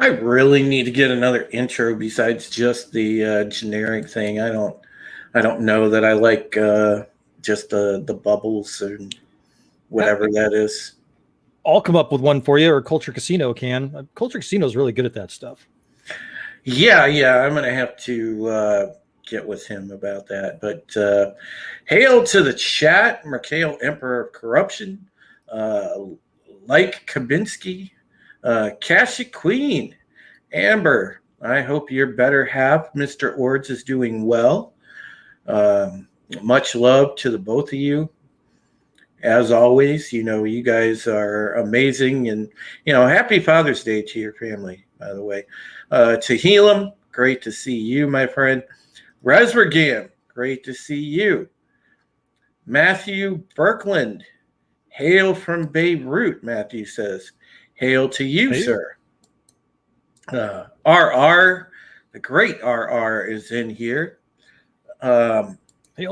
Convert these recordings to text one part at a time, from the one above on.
I really need to get another intro besides just the generic thing. I don't know that I like just the bubbles and whatever that is. I'll come up with one for you, or Culture Casino can. Culture Casino is really good at that stuff. Yeah, I'm gonna have to get with him about that. But hail to the chat, Mikhail, Emperor of Corruption, like Kabinski, Kashi Queen, Amber. I hope your better half, Mr. Ords, is doing well. Much love to the both of you. As always, you guys are amazing, and happy Father's Day to your family, by the way. To Helam, great to see you, my friend. Resvergam, great to see you. Matthew Berkland, hail from Beirut, Matthew says. Hail to you, sir. RR, the great RR, is in here. Hail,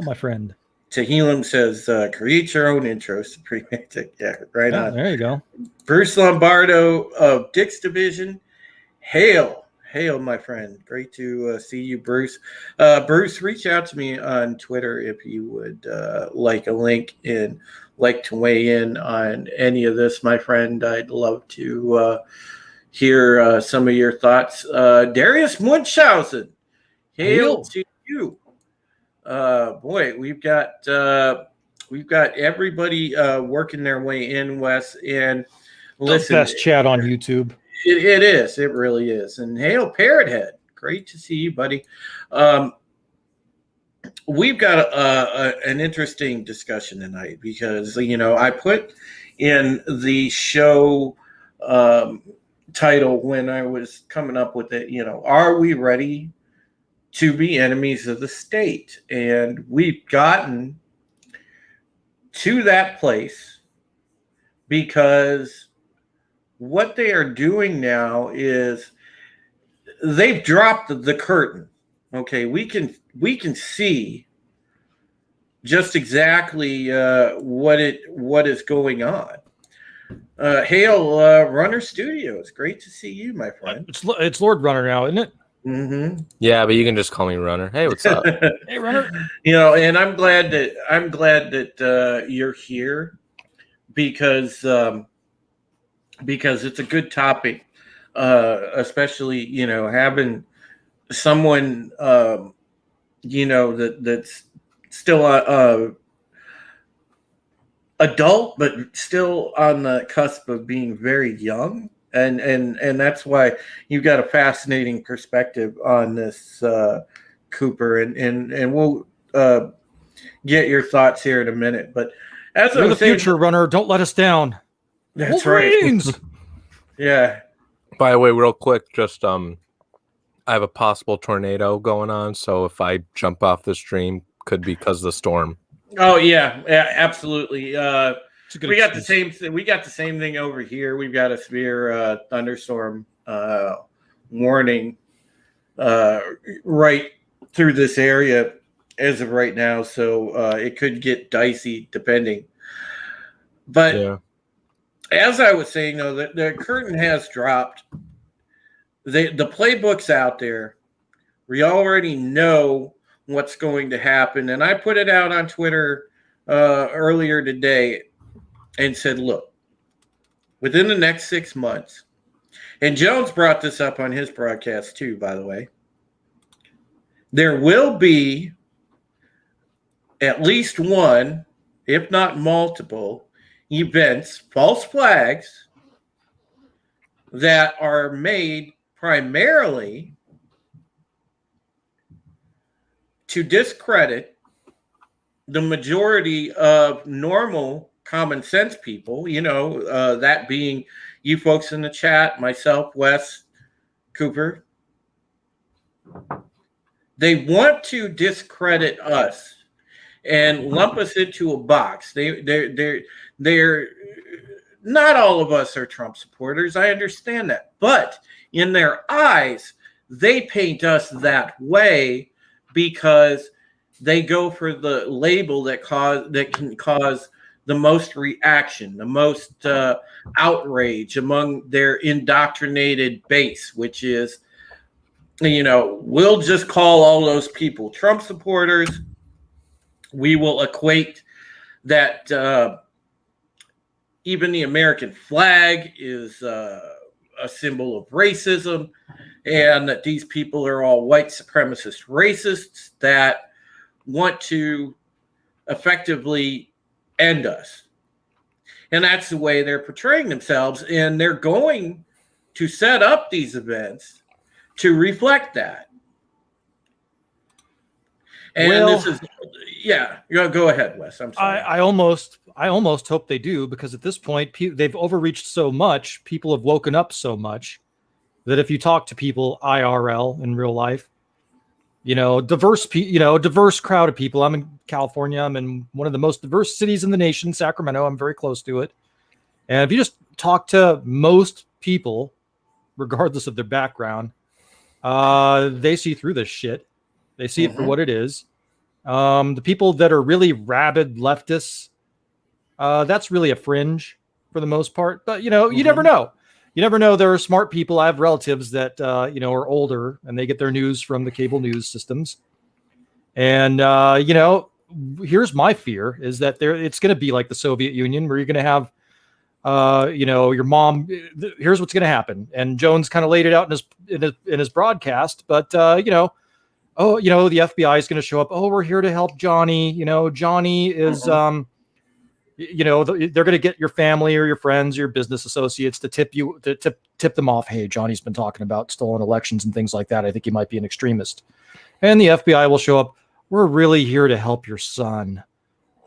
my friend. Tehillim says, create your own intro, Suprematic. Yeah, right on. There you go. Bruce Lombardo of Dick's Division. Hail, my friend. Great to see you, Bruce. Bruce, reach out to me on Twitter if you would like a link and like to weigh in on any of this, my friend. I'd love to hear some of your thoughts. Darius Munchausen, hail to you. Boy, we've got everybody working their way in, Wes. And listen, the best chat on YouTube. It is. It really is. And hail, Parrothead. Great to see you, buddy. We've got an interesting discussion tonight because I put in the show title when I was coming up with it. Are we ready to be enemies of the state? And we've gotten to that place because what they are doing now is they've dropped the curtain. Okay, we can see just exactly what is going on. Hail, Runner Studios. Great to see you, my friend. It's Lord Runner now, isn't it? Mm-hmm. Yeah, but you can just call me Runner. Hey, what's up? Hey, Runner. And I'm glad that you're here because it's a good topic, especially having someone that's still adult but still on the cusp of being very young. And that's why you've got a fascinating perspective on this, Cooper, and we'll get your thoughts here in a minute. But as You're the future, Runner. Don't let us down. That's Wolverines! Right. Yeah. By the way, real quick, just I have a possible tornado going on, so if I jump off the stream, could be because of the storm. Oh yeah, absolutely. We got the same thing. We got the same thing over here. We've got a severe thunderstorm warning right through this area as of right now, so it could get dicey depending. But yeah. As I was saying, though, the curtain has dropped. The playbook's out there. We already know what's going to happen, and I put it out on Twitter earlier today and said, look, within the next 6 months, and Jones brought this up on his broadcast too, by the way, there will be at least one, if not multiple, events, false flags, that are made primarily to discredit the majority of normal common sense people, that being you folks in the chat, myself, Wes, Cooper. They want to discredit us and lump us into a box. They're not all of us are Trump supporters. I understand that. But in their eyes, they paint us that way because they go for the label that can cause the most reaction, the most outrage among their indoctrinated base, which is, we'll just call all those people Trump supporters. We will equate that even the American flag is a symbol of racism, and that these people are all white supremacist racists that want to effectively end us. And that's the way they're portraying themselves. And they're going to set up these events to reflect that. And this is, go ahead, Wes. I'm sorry. I almost hope they do, because at this point, they've overreached so much. People have woken up so much that if you talk to people IRL in real life, diverse crowd of people. I'm in California. I'm in one of the most diverse cities in the nation, Sacramento. I'm very close to it. And if you just talk to most people, regardless of their background, they see through this shit. They see it for what it is. The people that are really rabid leftists, that's really a fringe for the most part. But, you never know. You never know. There are smart people. I have relatives that, are older, and they get their news from the cable news systems. And, here's my fear is that it's going to be like the Soviet Union, where you're going to have, your mom. Here's what's going to happen. And Jones kind of laid it out in his broadcast. But, the FBI is going to show up. Oh, we're here to help Johnny. Johnny is, they're going to get your family or your friends, your business associates to tip them off. Hey, Johnny's been talking about stolen elections and things like that. I think he might be an extremist. And the FBI will show up. We're really here to help your son.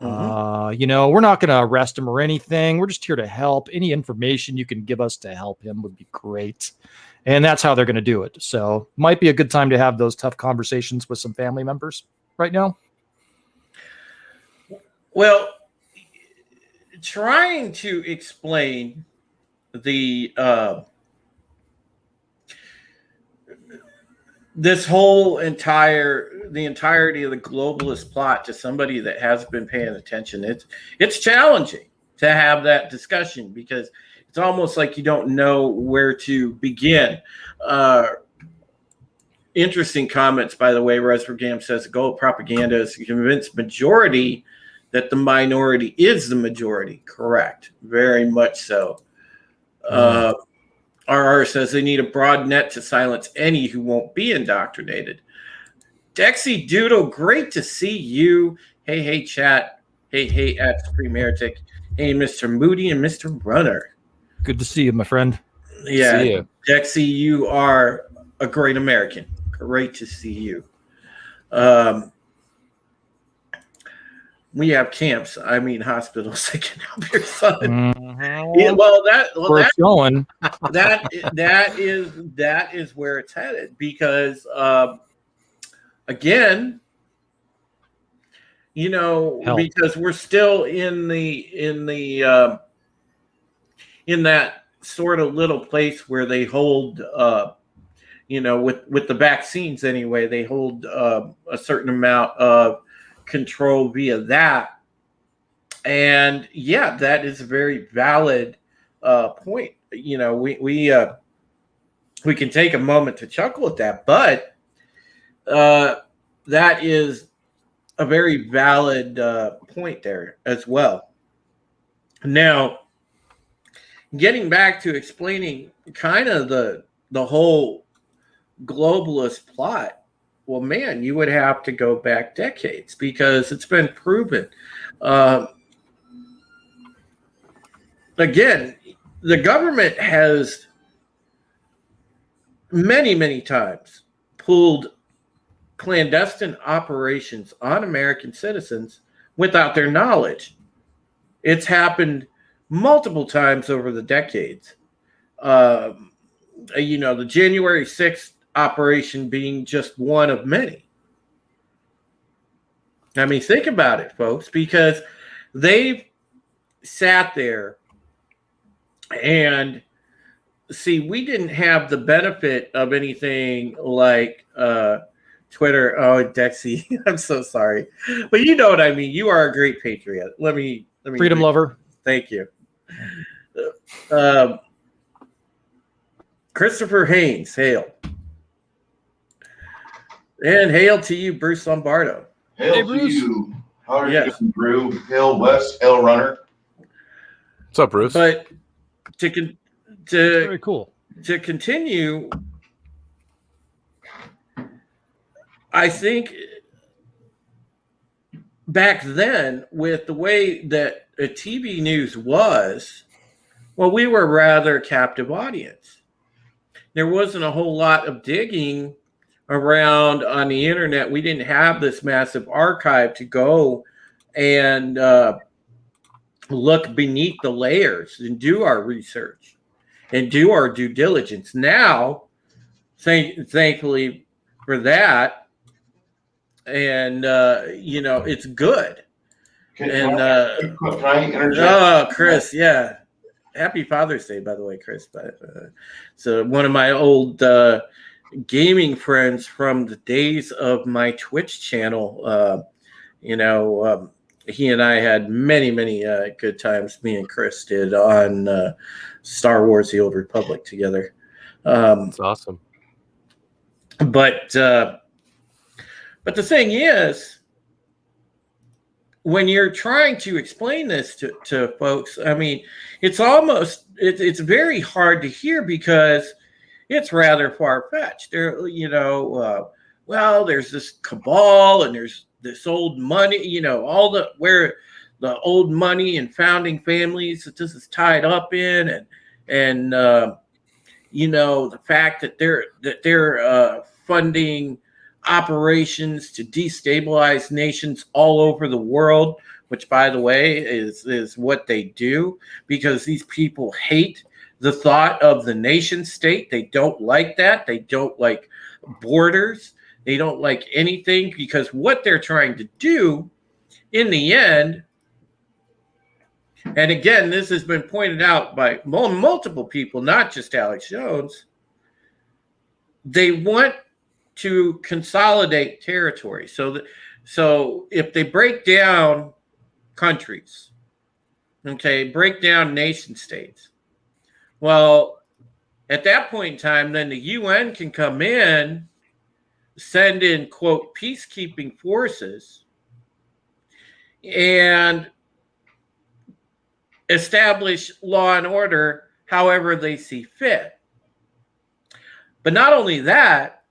We're not going to arrest him or anything. We're just here to help. Any information you can give us to help him would be great. And that's how they're going to do it. So might be a good time to have those tough conversations with some family members right now. Well, trying to explain the this whole entirety of the globalist plot to somebody that hasn't been paying attention, it's challenging to have that discussion, because it's almost like you don't know where to begin. Interesting comments, by the way. Resvergam says the goal of propaganda is to convince majority that the minority is the majority. Correct. Very much so. RR says they need a broad net to silence any who won't be indoctrinated. Dexy Doodle, great to see you. Hey, chat. Hey, at Supreme Heretic. Hey, Mr. Moody and Mr. Runner. Good to see you, my friend. Yeah, see you. Dexy, you are a great American. Great to see you. We have camps. I mean, hospitals that can help your son. Yeah, that's going. That is where it's headed, because again, because we're still in that sort of little place where they hold, with the vaccines anyway, they hold a certain amount of control via that. And yeah, that is a very valid point. We can take a moment to chuckle at that, but that is a very valid point there as well. Now, getting back to explaining kind of the whole globalist plot, well, man, you would have to go back decades, because it's been proven. Again, the government has many, many times pulled clandestine operations on American citizens without their knowledge. It's happened multiple times over the decades. The January 6th operation being just one of many. I mean, think about it, folks, because they've sat there and see, we didn't have the benefit of anything like Twitter. Oh, Dexy, I'm so sorry. But you know what I mean. You are a great patriot. Let me Freedom lover. Thank you. Christopher Haynes, hail. And hail to you, Bruce Lombardo. Hail Hey, to Bruce. you. How are Yes. you doing, Drew? Hail Wes, hail Runner. What's up, Bruce? But Very cool. to continue, I think back then, with the way that TV news was, well, we were a rather captive audience. There wasn't a whole lot of digging around on the internet. We didn't have this massive archive to go and look beneath the layers and do our research and do our due diligence. Now, thankfully for that, and it's good. Can I interject? Oh, Chris, yeah. Happy Father's Day, by the way, Chris. But so one of my old gaming friends from the days of my Twitch channel, he and I had many, many good times. Me and Chris did on Star Wars: The Old Republic together. That's awesome. But the thing is, when you're trying to explain this to folks, I mean, it's very hard to hear because it's rather far-fetched. Well, there's this cabal and there's this old money, where the old money and founding families that this is tied up in, and the fact that they're funding operations to destabilize nations all over the world, which, by the way, is what they do, because these people hate the thought of the nation state. They don't like that. They don't like borders. They don't like anything, because what they're trying to do in the end, and again, this has been pointed out by multiple people, not just Alex Jones, they want to consolidate territory. So if they break down countries, break down nation states, well, at that point in time, then the UN can come in, send in, quote, peacekeeping forces, and establish law and order however they see fit. But not only that,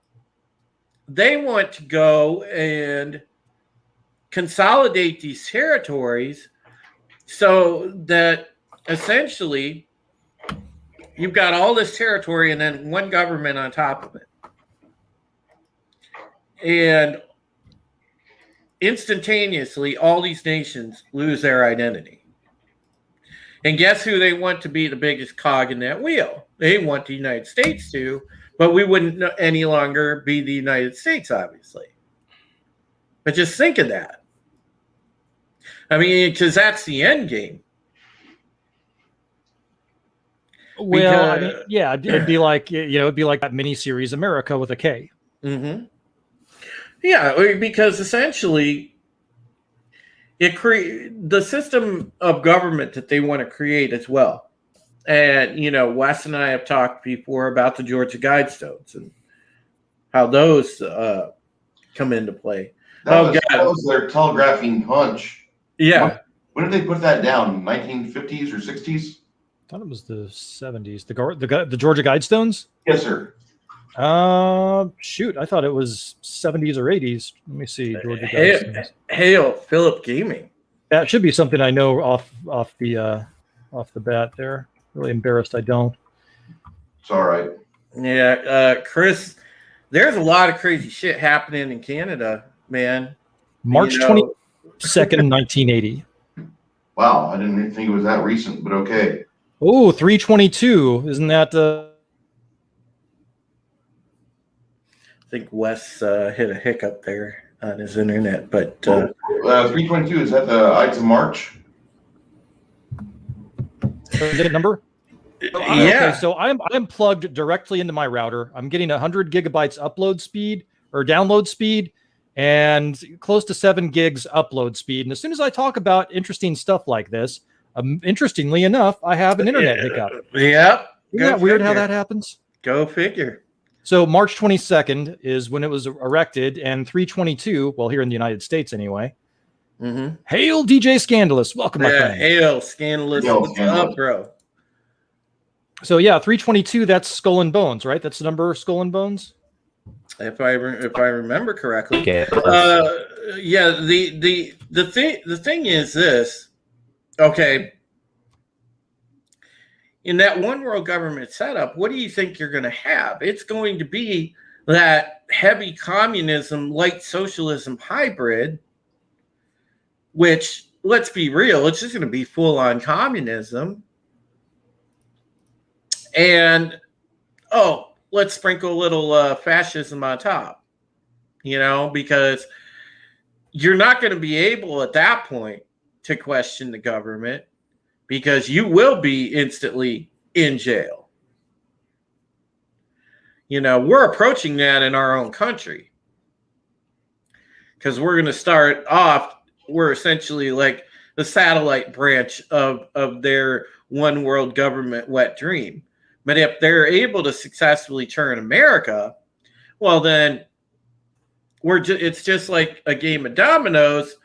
they want to go and consolidate these territories so that essentially you've got all this territory and then one government on top of it. And instantaneously, all these nations lose their identity. And guess who they want to be the biggest cog in that wheel? They want the United States to, but we wouldn't any longer be the United States, obviously. But just think of that. I mean, because that's the end game. Well, I mean, yeah, it'd be like that miniseries America with a K. Mm-hmm. Yeah, because essentially, the system of government that they want to create as well. And, Wes and I have talked before about the Georgia Guidestones and how those come into play. That was their telegraphing punch. Yeah. When did they put that down? 1950s or 60s? I thought it was the 70s. The Georgia Guidestones? Yes, sir. Shoot, I thought it was 70s or 80s. Let me see. Georgia Guidestones. Hail, Philip Gaming. That should be something I know off the bat there. Really embarrassed I don't. It's all right. Yeah, Chris, there's a lot of crazy shit happening in Canada, man. March 22nd, 1980. Wow, I didn't even think it was that recent, but okay. Oh, 322. Isn't that I think Wes hit a hiccup there on his internet, but 322, is that the Ides of March? is it a number? Yeah. Okay, so I'm plugged directly into my router. I'm getting 100 gigabytes upload speed or download speed, and close to 7 gigs upload speed. And as soon as I talk about interesting stuff like this, interestingly enough, I have an internet hiccup. Yep. Isn't that weird how that happens? Go figure. So March 22nd is when it was erected, and 322, well, here in the United States anyway. Mm-hmm. Hail, DJ Scandalous. Welcome, my friend. Hail, Scandalous. What's up, bro? So, yeah, 322, that's Skull and Bones, right? That's the number Skull and Bones? If I remember correctly. Okay. Yeah, the thing is this. Okay. In that one world government setup, what do you think you're going to have? It's going to be that heavy communism, light socialism hybrid, which, let's be real, it's just going to be full on communism. And, let's sprinkle a little fascism on top, because you're not going to be able at that point to question the government, because you will be instantly in jail. We're approaching that in our own country, because we're going to start off, we're essentially like the satellite branch of their one world government wet dream. But if they're able to successfully turn America, well, then it's just like a game of dominoes.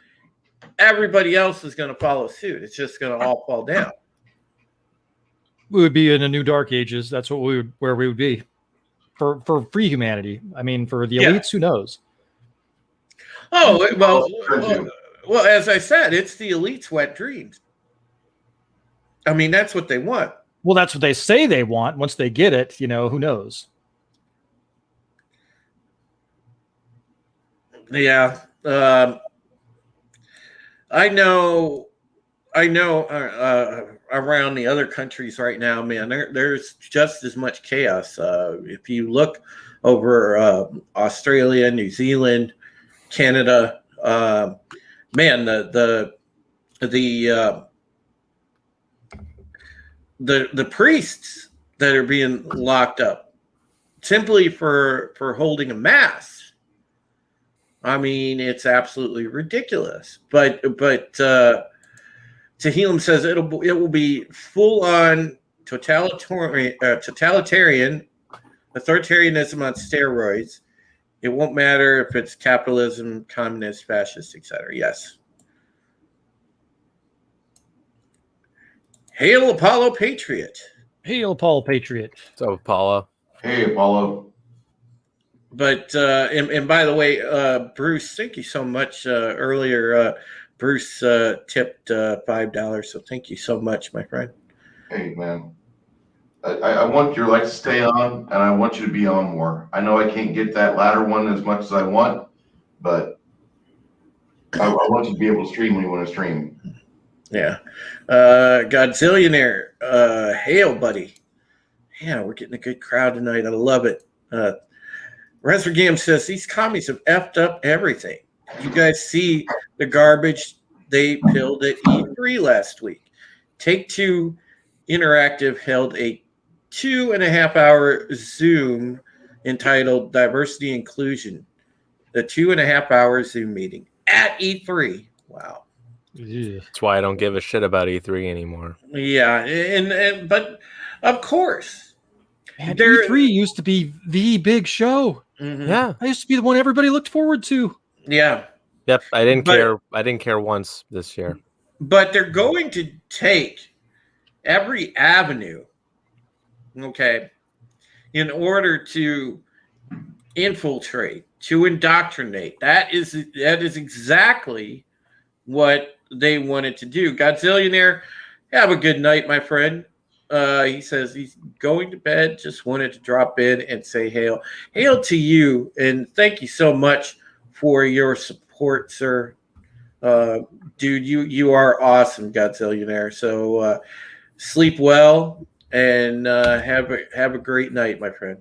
Everybody else is going to follow suit. It's just going to all fall down. We would be in a new dark ages. That's where we would be for free humanity. I mean, for the elites, who knows? Oh, well, as I said, it's the elites' wet dreams. I mean, that's what they want. Well, that's what they say they want. Once they get it, who knows? Yeah. I know around the other countries right now, man, there's just as much chaos. If you look over Australia, New Zealand, Canada, man, the priests that are being locked up simply for holding a mass. I mean, it's absolutely ridiculous. But Tehillim says it will be full on totalitarian authoritarianism on steroids. It won't matter if it's capitalism, communist, fascist, etc. Yes. Hail Apollo Patriot. Hail Apollo Patriot. So Apollo. Hey, Apollo. But and by the way, Bruce, thank you so much. Earlier, Bruce tipped $5, so thank you so much, my friend. Hey, man. I want your light to stay on, and I want you to be on more. I know I can't get that latter one as much as I want, but I want you to be able to stream when you want to stream. Yeah. Godzillionaire, hail, buddy. Yeah, we're getting a good crowd tonight. I love it. Resvergam says these commies have effed up everything. You guys see the garbage they pilled at E3 last week. Take-Two Interactive held a 2.5-hour Zoom entitled Diversity Inclusion. The 2.5-hour Zoom meeting at E3. Wow. That's why I don't give a shit about E3 anymore. Yeah, and but of course. Man, E3 used to be the big show. Mm-hmm. Yeah. That used to be the one everybody looked forward to. Yeah. Yep. I didn't care. I didn't care once this year. But they're going to take every avenue, okay, in order to infiltrate, to indoctrinate. That is exactly what they wanted to do. Godzillionaire, have a good night, my friend. He says he's going to bed, just wanted to drop in and say hail. Hail to you, and thank you so much for your support, sir. Dude, you are awesome, Godzillionaire. So sleep well and have a great night, my friend.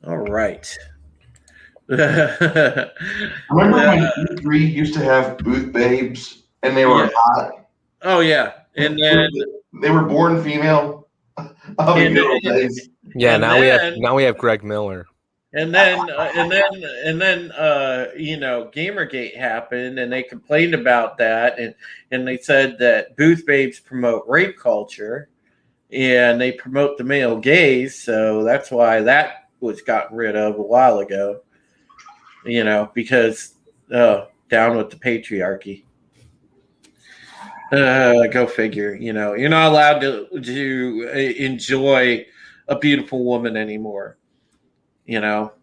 All right. Remember when E3 used to have booth babes and they were hot? Oh yeah, and then they were born female. Yeah, now we have Greg Miller. Gamergate happened, and they complained about that, and they said that booth babes promote rape culture, and they promote the male gaze, so that's why that was gotten rid of a while ago. Because down with the patriarchy. Go figure. You're not allowed to enjoy a beautiful woman anymore. It's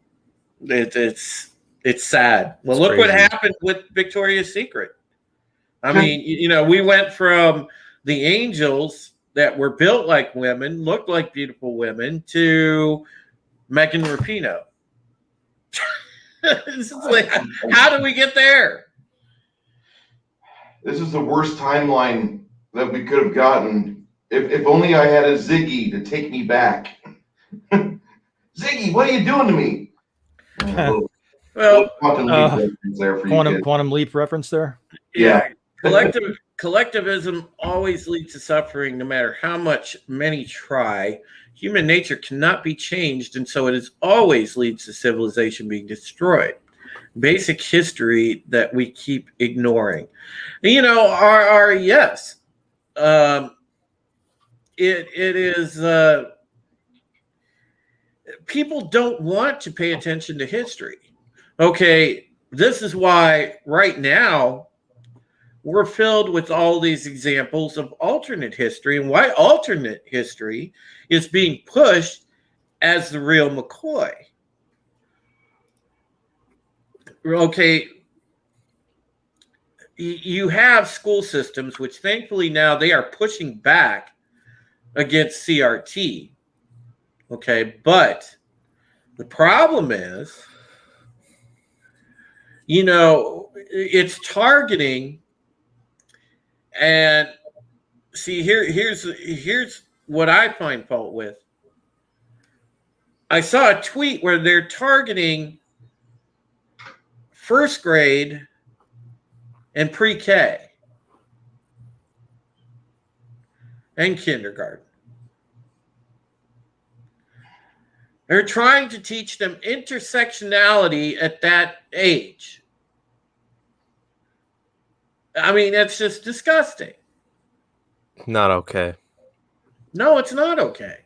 sad. Well, It's look what crazy. happened with Victoria's Secret. I mean, we went from the angels that were built like women, looked like beautiful women, to Megan Rapinoe. How do we get there? This is the worst timeline that we could have gotten. If only I had a Ziggy to take me back. Ziggy, what are you doing to me? Well, quantum leap reference there. Yeah. Collectivism always leads to suffering, no matter how much many try. Human nature cannot be changed, and so it is always leads to civilization being destroyed. Basic history that we keep ignoring. Our yes. It is. People don't want to pay attention to history. Okay, this is why right now we're filled with all these examples of alternate history, and why alternate history is being pushed as the real McCoy. Okay, you have school systems, which thankfully now they are pushing back against CRT. Okay, but the problem is, it's targeting. And see, here's what I find fault with. I saw a tweet where they're targeting first grade and pre-K and kindergarten. They're trying to teach them intersectionality at that age. I mean, that's just disgusting. Not okay. No, it's not okay.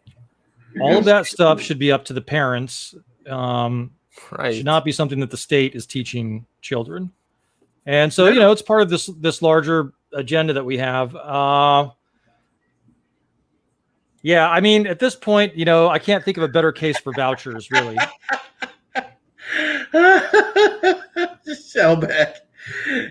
All of that stuff should be up to the parents. Right. Should not be something that the state is teaching children. And so, it's part of this larger agenda that we have. Yeah, I mean, at this point, I can't think of a better case for vouchers, really. Shellback.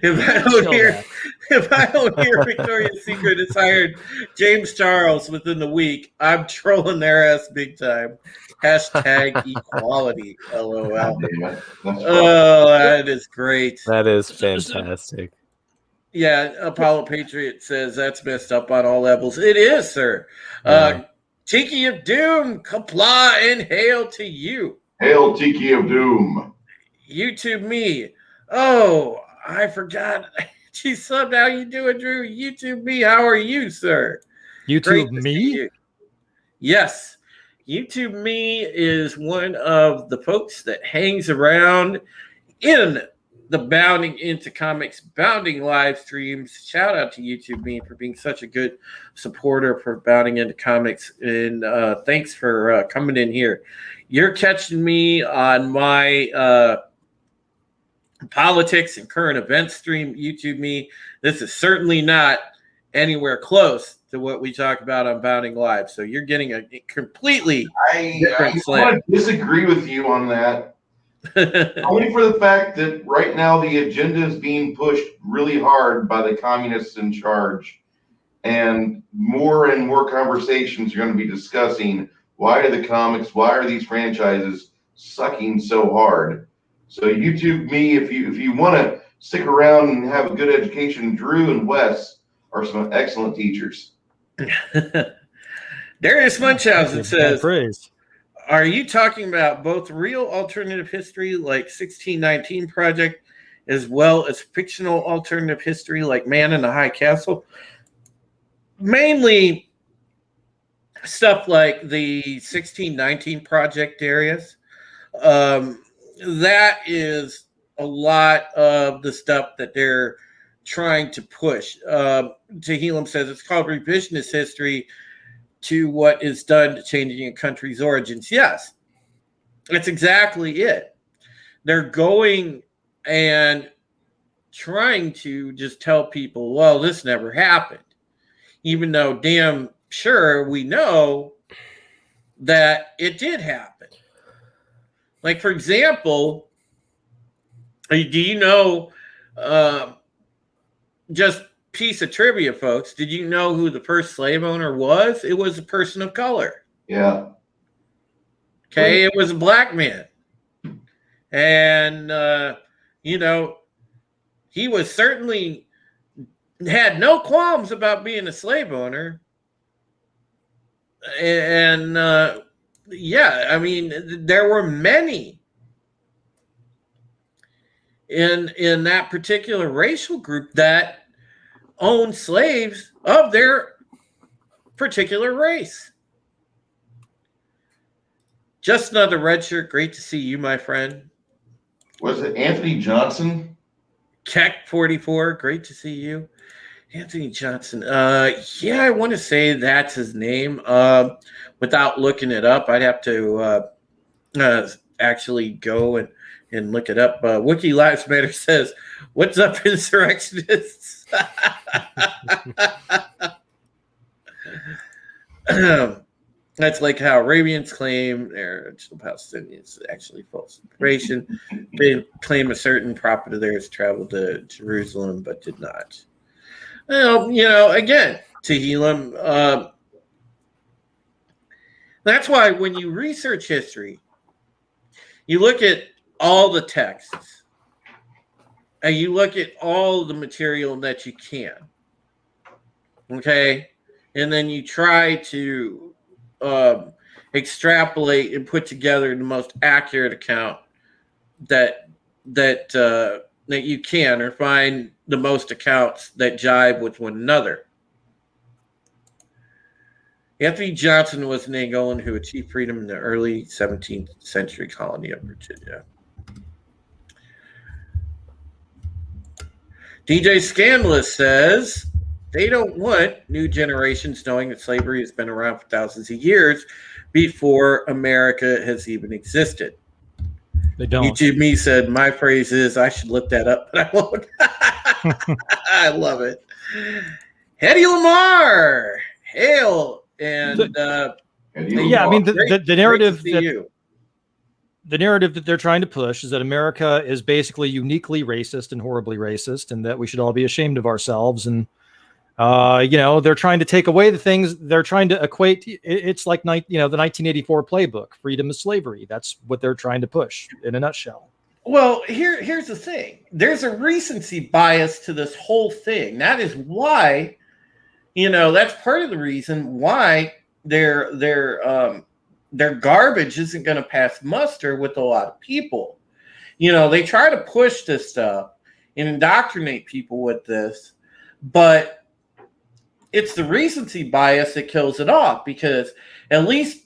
If I don't hear Victoria's Secret has hired James Charles within the week, I'm trolling their ass big time. Hashtag equality. LOL. Oh, that is great. That is fantastic. Yeah, Apollo Patriot says that's messed up on all levels. It is, sir. Tiki of Doom, Kapla, and hail to you. Hail Tiki of Doom. YouTube me. Oh, I forgot. Geez, how you doing, Drew? YouTube me. How are you, sir? YouTube me? Yes. YouTube me is one of the folks that hangs around in the Bounding Into Comics Bounding live streams. Shout out to YouTube me for being such a good supporter for Bounding Into Comics. And thanks for coming in here. You're catching me on my politics and current events stream, YouTube me. This is certainly not anywhere close to what we talk about on Bounding Live. So you're getting a completely different slant. I want to disagree with you on that. Only for the fact that right now the agenda is being pushed really hard by the communists in charge. And more conversations are going to be discussing why are the comics, why are these franchises sucking so hard. So YouTube me, if you want to stick around and have a good education, Drew and Wes are some excellent teachers. Darius Munchausen says, praise. Are you talking about both real alternative history like 1619 Project as well as fictional alternative history like Man in the High Castle? Mainly stuff like the 1619 Project, Darius. That is a lot of the stuff that they're trying to push. Tehillim says it's called revisionist history to what is done to changing a country's origins. Yes, that's exactly it. They're going and trying to just tell people, well, this never happened. Even though damn sure we know that it did happen. Like, for example, do you know, just piece of trivia, folks, did you know who the first slave owner was? It was a person of color. Yeah. Okay, it was a black man. And, he was certainly had no qualms about being a slave owner. And, I mean, there were many in that particular racial group that owned slaves of their particular race. Just another red shirt. Great to see you, my friend. Was it Anthony Johnson? Keck 44. Great to see you. Anthony Johnson. Yeah, I want to say that's his name. Without looking it up, I'd have to actually go and look it up. Wiki Lives Matter says, "What's up, insurrectionists?" That's like how Arabians claim their original Palestinians actually false information. They claim a certain prophet of theirs traveled to Jerusalem but did not. Well, again, Tehillim. That's why when you research history, you look at all the texts and you look at all the material that you can. Okay? And then you try to extrapolate and put together the most accurate account that you can, or find the most accounts that jive with one another. Anthony Johnson was an Angolan who achieved freedom in the early 17th century colony of Virginia. DJ Scandalous says they don't want new generations knowing that slavery has been around for thousands of years before America has even existed. They don't. YouTube Me said, my phrase is, I should look that up, but I won't. I love it. Hedy Lamar, hail. And yeah, I mean, the narrative the narrative that they're trying to push is that America is basically uniquely racist and horribly racist, and that we should all be ashamed of ourselves. And they're trying to take away the things they're trying to equate. It's like the 1984 playbook, freedom is slavery. That's what they're trying to push in a nutshell. Well, here's the thing. There's a recency bias to this whole thing. That is why, that's part of the reason why their garbage isn't going to pass muster with a lot of people. They try to push this stuff and indoctrinate people with this, but it's the recency bias that kills it off, because at least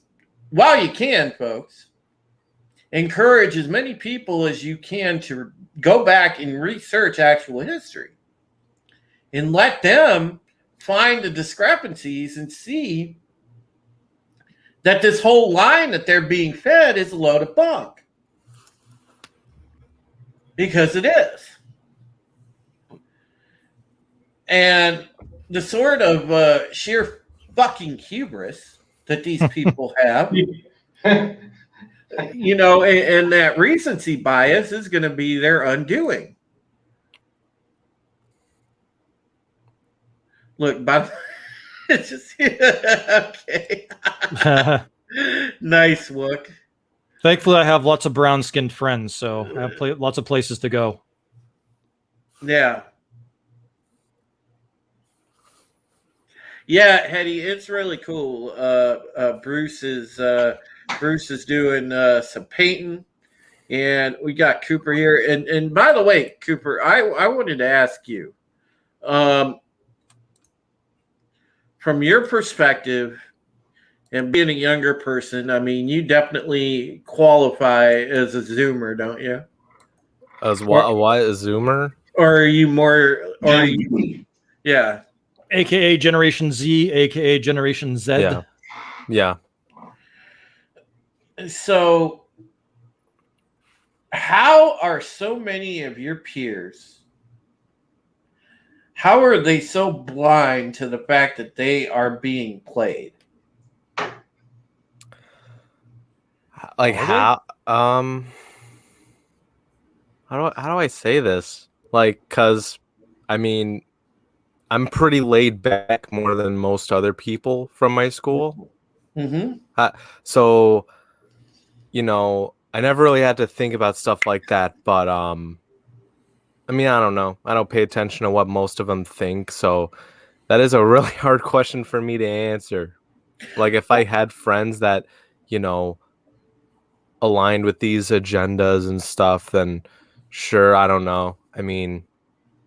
while you can, folks, encourage as many people as you can to go back and research actual history and let them find the discrepancies and see that this whole line that they're being fed is a load of bunk. Because it is. And the sort of sheer fucking hubris that these people have, and that recency bias is going to be their undoing. Look, Bob, it's just okay. Nice look. Thankfully, I have lots of brown-skinned friends, so I have lots of places to go. Yeah. Yeah, Hedy, it's really cool. Bruce is doing some painting, and we got Cooper here. And by the way, Cooper, I wanted to ask you, from your perspective, And being a younger person, I mean, you definitely qualify as a Zoomer, don't you? As what? A Zoomer? Or are you more? Or are Gen you, Z. yeah. AKA Generation Z, AKA Generation Z. Yeah. Yeah. So, how are so many of your peers? How are they so blind to the fact that they are being played? Like Are they? how how do I say this? Like, cause I mean, I'm pretty laid back more than most other people from my school. Mm-hmm. So, I never really had to think about stuff like that, but I mean, I don't know. I don't pay attention to what most of them think, so that is a really hard question for me to answer. Like if I had friends that, you know, aligned with these agendas and stuff, then sure, I don't know. I mean,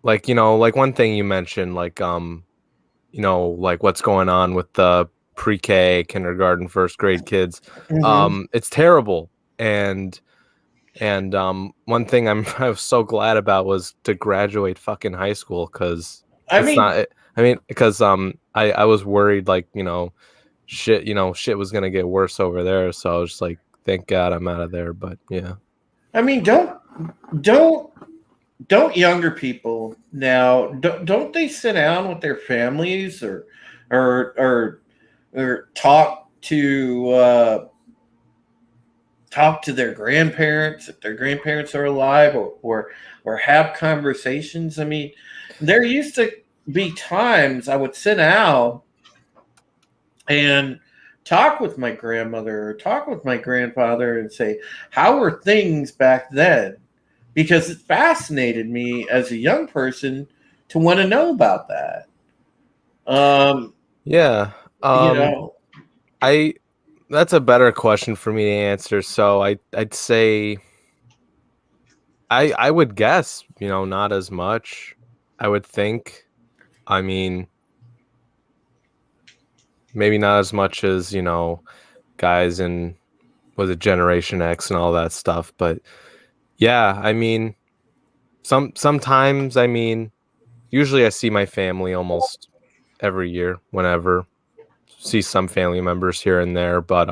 like, like one thing you mentioned, like like what's going on with the pre-K, kindergarten, first grade kids. Mm-hmm. It's terrible. And one thing I was so glad about was to graduate fucking high school because I it's mean, not. I mean, because I was worried like shit was gonna get worse over there. So I was just like, thank God I'm out of there. But yeah, don't don't younger people now don't they sit down with their families or or or talk to their grandparents if their grandparents are alive or have conversations. I mean, there used to be times I would sit down and talk with my grandmother or talk with my grandfather and say, how were things back then? Because it fascinated me as a young person to want to know about that. Um, yeah. you Um, know, I That's a better question for me to answer. So I'd say I would guess not as much. I would think. I mean, maybe not as much as guys in was it Generation X and all that stuff, but yeah, I mean, sometimes I mean, usually I see my family almost every year whenever see some family members here and there, but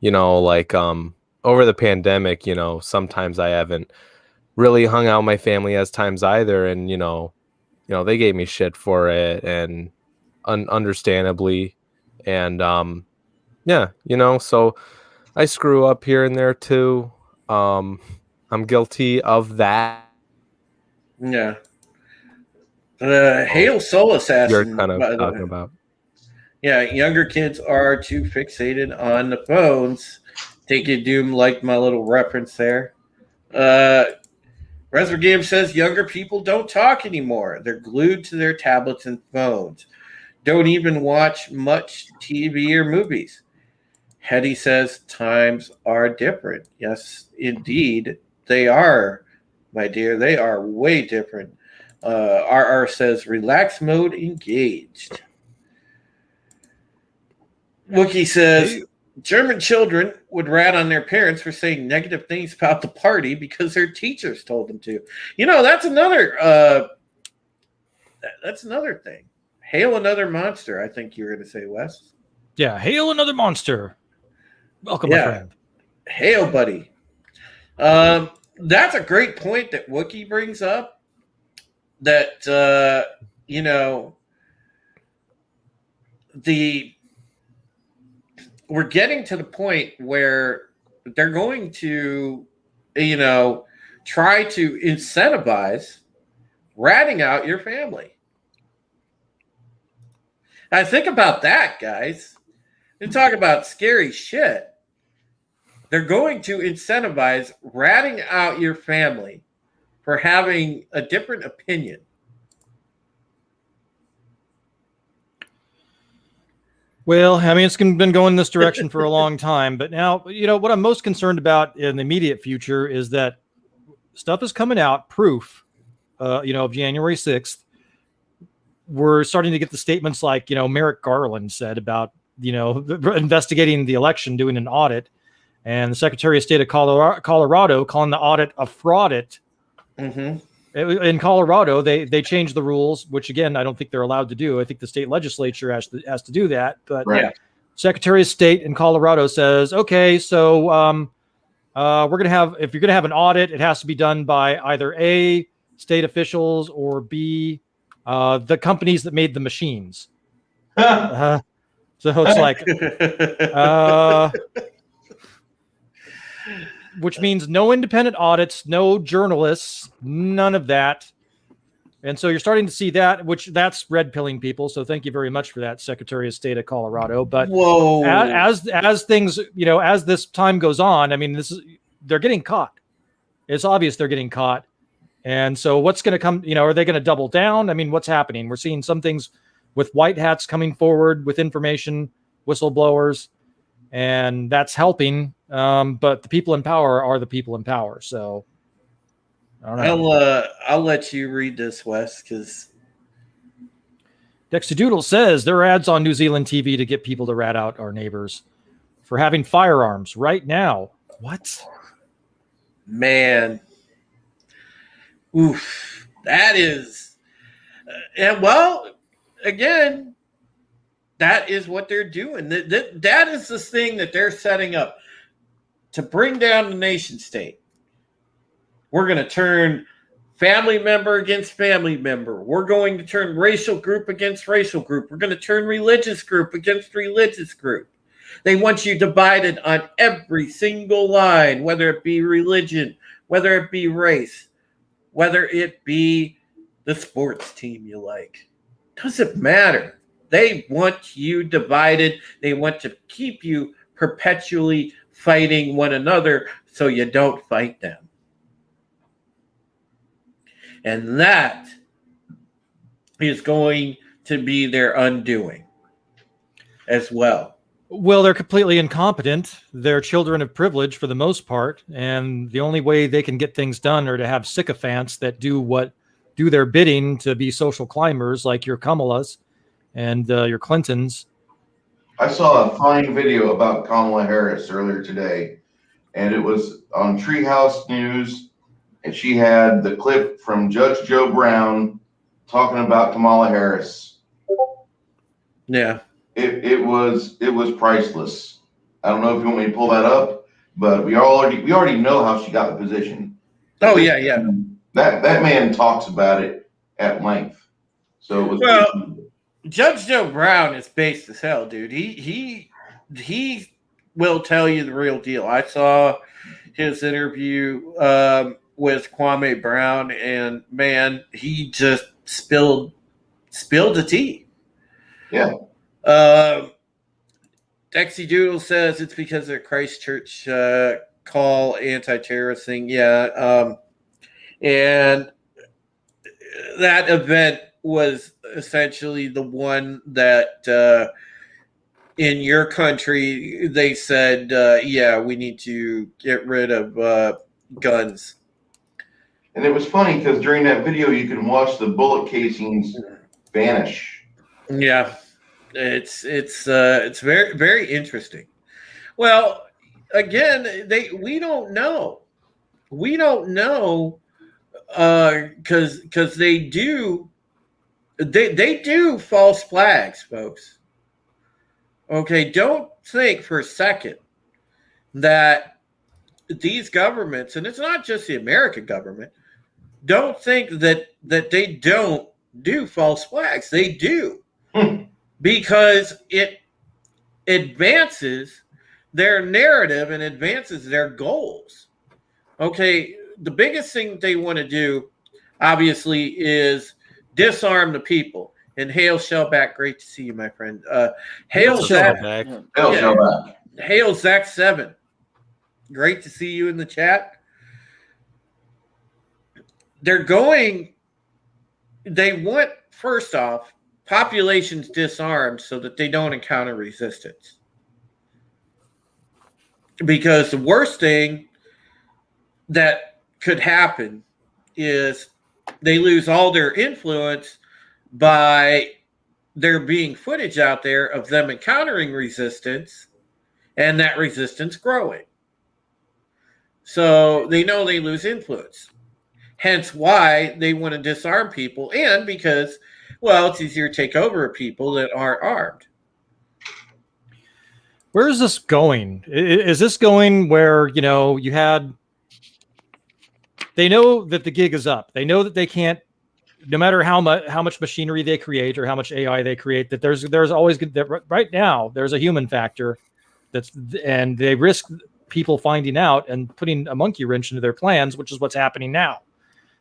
like over the pandemic, sometimes I haven't really hung out with my family as times either, and they gave me shit for it and understandably, and yeah, so I screw up here and there too. Um, I'm guilty of that. yeah. Oh, Hail Soul you're Assassin, kind of by the way. talking about. Yeah, younger kids are too fixated on the phones. Take it, Doom, like my little reference there. Uh, Reser Game says younger people don't talk anymore. They're glued to their tablets and phones. Don't even watch much TV or movies. Hetty says times are different. Yes, indeed, they are, my dear. They are way different. RR says relax mode engaged. Wookie says Hey, German children would rat on their parents for saying negative things about the party because their teachers told them to. That's another thing. Hail another monster. I think you were going to say, Wes. yeah, hail another monster. Welcome, my Yeah, friend. hail, buddy. That's a great point that Wookie brings up. That you know the we're getting to the point where they're going to, you know, try to incentivize ratting out your family. Now think about that, guys. You talk about scary shit. They're going to incentivize ratting out your family for having a different opinion. Well, I mean, it's been going this direction for a long time, but now, what I'm most concerned about in the immediate future is that stuff is coming out, proof, of January 6th. We're starting to get the statements like, Merrick Garland said about investigating the election, doing an audit, and the Secretary of State of Colorado calling the audit a fraudit. Mm-hmm. In Colorado, they changed the rules, which again I don't think they're allowed to do. I think the state legislature has to do that. But Right. Secretary of State in Colorado says, okay, so we're gonna have, if you're gonna have an audit, it has to be done by either A, state officials, or B, the companies that made the machines. So it's like, which means no independent audits, no journalists, none of that. And so you're starting to see that, that's red pilling people. So thank you very much for that, Secretary of State of Colorado. But Whoa. as things, as this time goes on, I mean, they're getting caught. It's obvious they're getting caught. And so what's going to come, are they going to double down? I mean, what's happening? We're seeing some things with white hats coming forward with information, whistleblowers, and that's helping. But the people in power are the people in power. So I don't know. I'll let you read this, Wes, because Dexter Doodle says there are ads on New Zealand TV to get people to rat out our neighbors for having firearms right now. What? Man. Oof. That is, and well, again, that is what they're doing. That is the thing that they're setting up to bring down the nation state. We're going to turn family member against family member. We're going to turn racial group against racial group. We're going to turn religious group against religious group. They want you divided on every single line, whether it be religion, whether it be race, whether it be the sports team you like. Doesn't matter. They want you divided. They want to keep you perpetually fighting one another so you don't fight them. And that is going to be their undoing as well. Well, they're completely incompetent. They're children of privilege for the most part. And the only way they can get things done are to have sycophants that do their bidding, to be social climbers like your Kamalas and your Clintons. I saw a fine video about Kamala Harris earlier today, and it was on Treehouse News, and she had the clip from Judge Joe Brown talking about Kamala Harris. Yeah. It was priceless. I don't know if you want me to pull that up, but we already know how she got the position. Oh yeah. That man talks about it at length. So it was Judge Joe Brown is based as hell, dude. He will tell you the real deal. I saw his interview with Kwame Brown, and man, he just spilled the tea. Yeah. Dexy Doodle says it's because of the Christchurch call anti-terrorist thing. Yeah. And that event was essentially the one that in your country they said, yeah, we need to get rid of guns. And it was funny because during that video you can watch the bullet casings vanish. Yeah. It's very, very interesting. Well, again, we don't know because they do false flags, folks. Okay, don't think for a second that these governments, and it's not just the American government, don't think that they don't do false flags. They do. Because it advances their narrative and advances their goals. Okay, the biggest thing they want to do, obviously, is disarm the people. And Hail Shellback, great to see you, my friend. Hail Shellback. Hail Zach 7, great to see you in the chat. They want, first off, populations disarmed so that they don't encounter resistance. Because the worst thing that could happen is they lose all their influence by there being footage out there of them encountering resistance and that resistance growing. So they know they lose influence. Hence why they want to disarm people, and because, well, it's easier to take over people that aren't armed. Where is this going? Is this going where, you know, you had, they know that the gig is up. They know that they can't, no matter how much machinery they create or how much AI they create, that there's always that right now there's a human factor and they risk people finding out and putting a monkey wrench into their plans, which is what's happening now.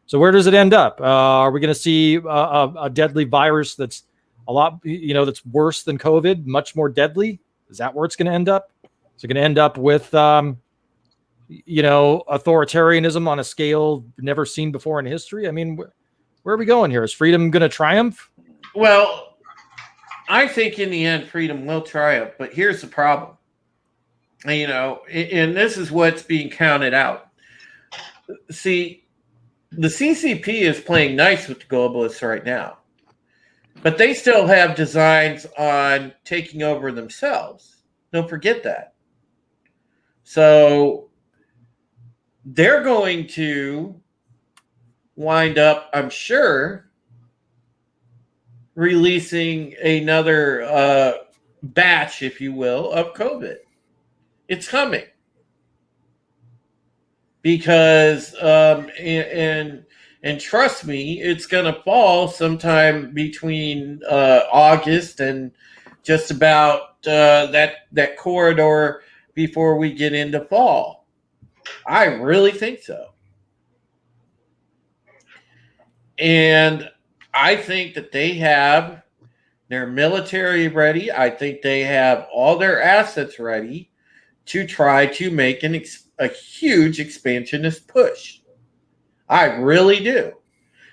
So where does it end up? Are we going to see a deadly virus that's a lot, you know, that's worse than COVID, much more deadly? Is that where it's going to end up? Is it going to end up with, you know, authoritarianism on a scale never seen before in history? I mean, where are we going here? Is freedom going to triumph? Well, I think in the end, freedom will triumph. But here's the problem. You know, and this is what's being counted out. See, the CCP is playing nice with the globalists right now. But they still have designs on taking over themselves. Don't forget that. So they're going to wind up, I'm sure, releasing another batch, if you will, of COVID. It's coming. Because, and trust me, it's going to fall sometime between August and just about that corridor before we get into fall. I really think so. And I think that they have their military ready. I think they have all their assets ready to try to make a huge expansionist push. I really do.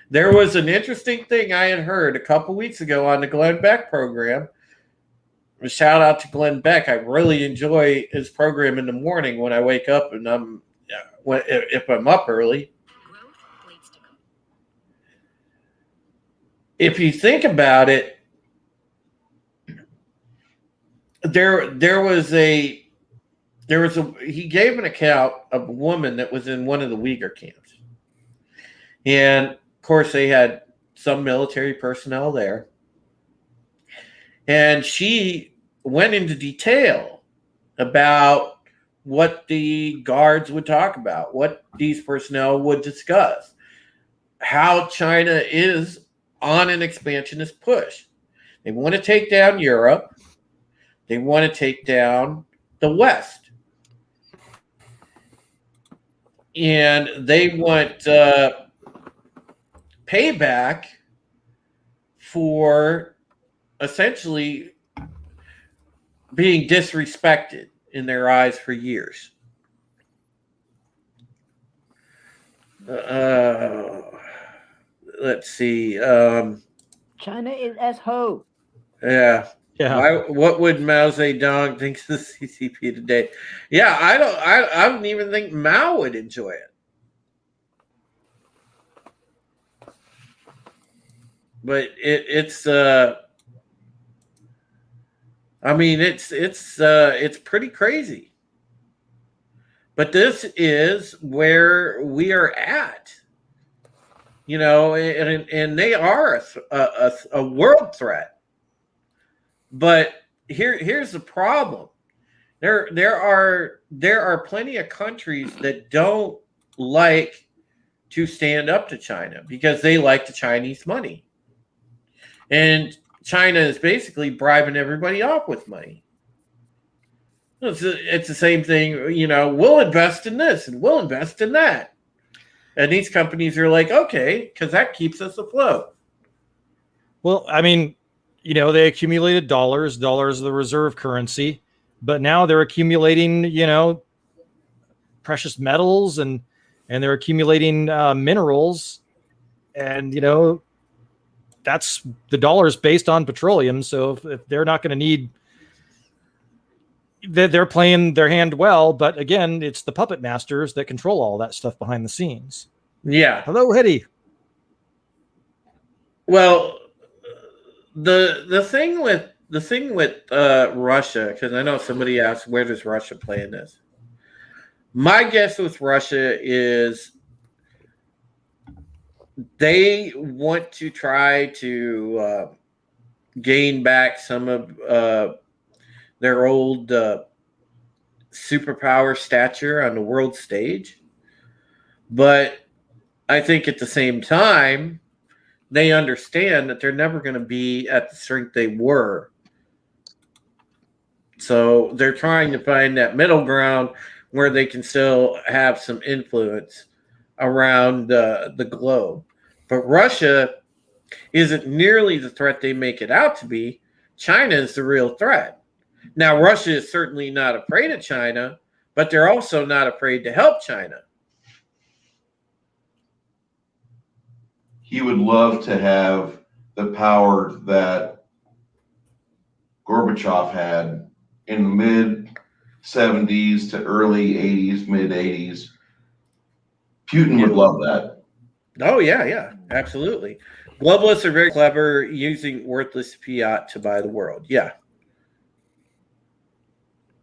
There was an interesting thing I had heard a couple weeks ago on the Glenn Beck program. A shout out to Glenn Beck. I really enjoy his program in the morning when I wake up and if I'm up early. If you think about it, he gave an account of a woman that was in one of the Uyghur camps. And of course they had some military personnel there. And she went into detail about what the guards would talk about, what these personnel would discuss, how China is on an expansionist push. They want to take down Europe. They want to take down the West. And they want payback for essentially being disrespected in their eyes for years. Let's see. China is asshole. Yeah. Yeah. What would Mao Zedong think of the CCP today? Yeah, I don't even think Mao would enjoy it. But it's pretty crazy. But this is where we are at. You know, and they are a world threat. But here's the problem. There are plenty of countries that don't like to stand up to China because they like the Chinese money. And China is basically bribing everybody off with money. It's the same thing, you know, we'll invest in this and we'll invest in that. And these companies are like, okay, because that keeps us afloat. Well, I mean, you know, they accumulated dollars. Dollars are the reserve currency. But now they're accumulating, you know, precious metals and they're accumulating minerals. And, you know, that's the dollar is based on petroleum. So if they're not going to need, they're playing their hand well. But again, it's the puppet masters that control all that stuff behind the scenes. Yeah. Hello, Hetty. Well, the thing with Russia, because I know somebody asked, where does Russia play in this? My guess with Russia is they want to try to gain back some of their old superpower stature on the world stage. But I think at the same time, they understand that they're never going to be at the strength they were. So they're trying to find that middle ground where they can still have some influence around the globe. But Russia isn't nearly the threat they make it out to be. China is the real threat. Now, Russia is certainly not afraid of China, but they're also not afraid to help China. He would love to have the power that Gorbachev had in the mid 70s to early 80s, mid 80s. Putin would love that. Oh, yeah, absolutely. Globalists are very clever using worthless fiat to buy the world. Yeah.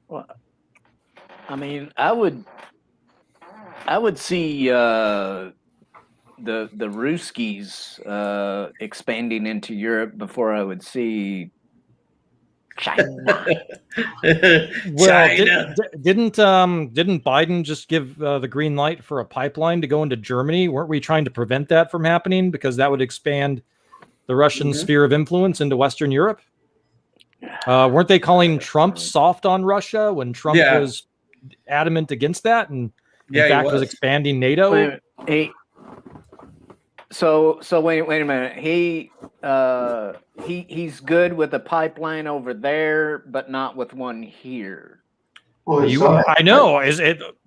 Well, I mean, I would see the Ruskies expanding into Europe before I would see China. Well, China. didn't Biden just give the green light for a pipeline to go into Germany? Weren't we trying to prevent that from happening because that would expand the Russian sphere of influence into Western Europe? Weren't they calling Trump soft on Russia when Trump was adamant against that and in fact was expanding NATO? So wait a minute. He's good with a pipeline over there, but not with one here. Well, I know.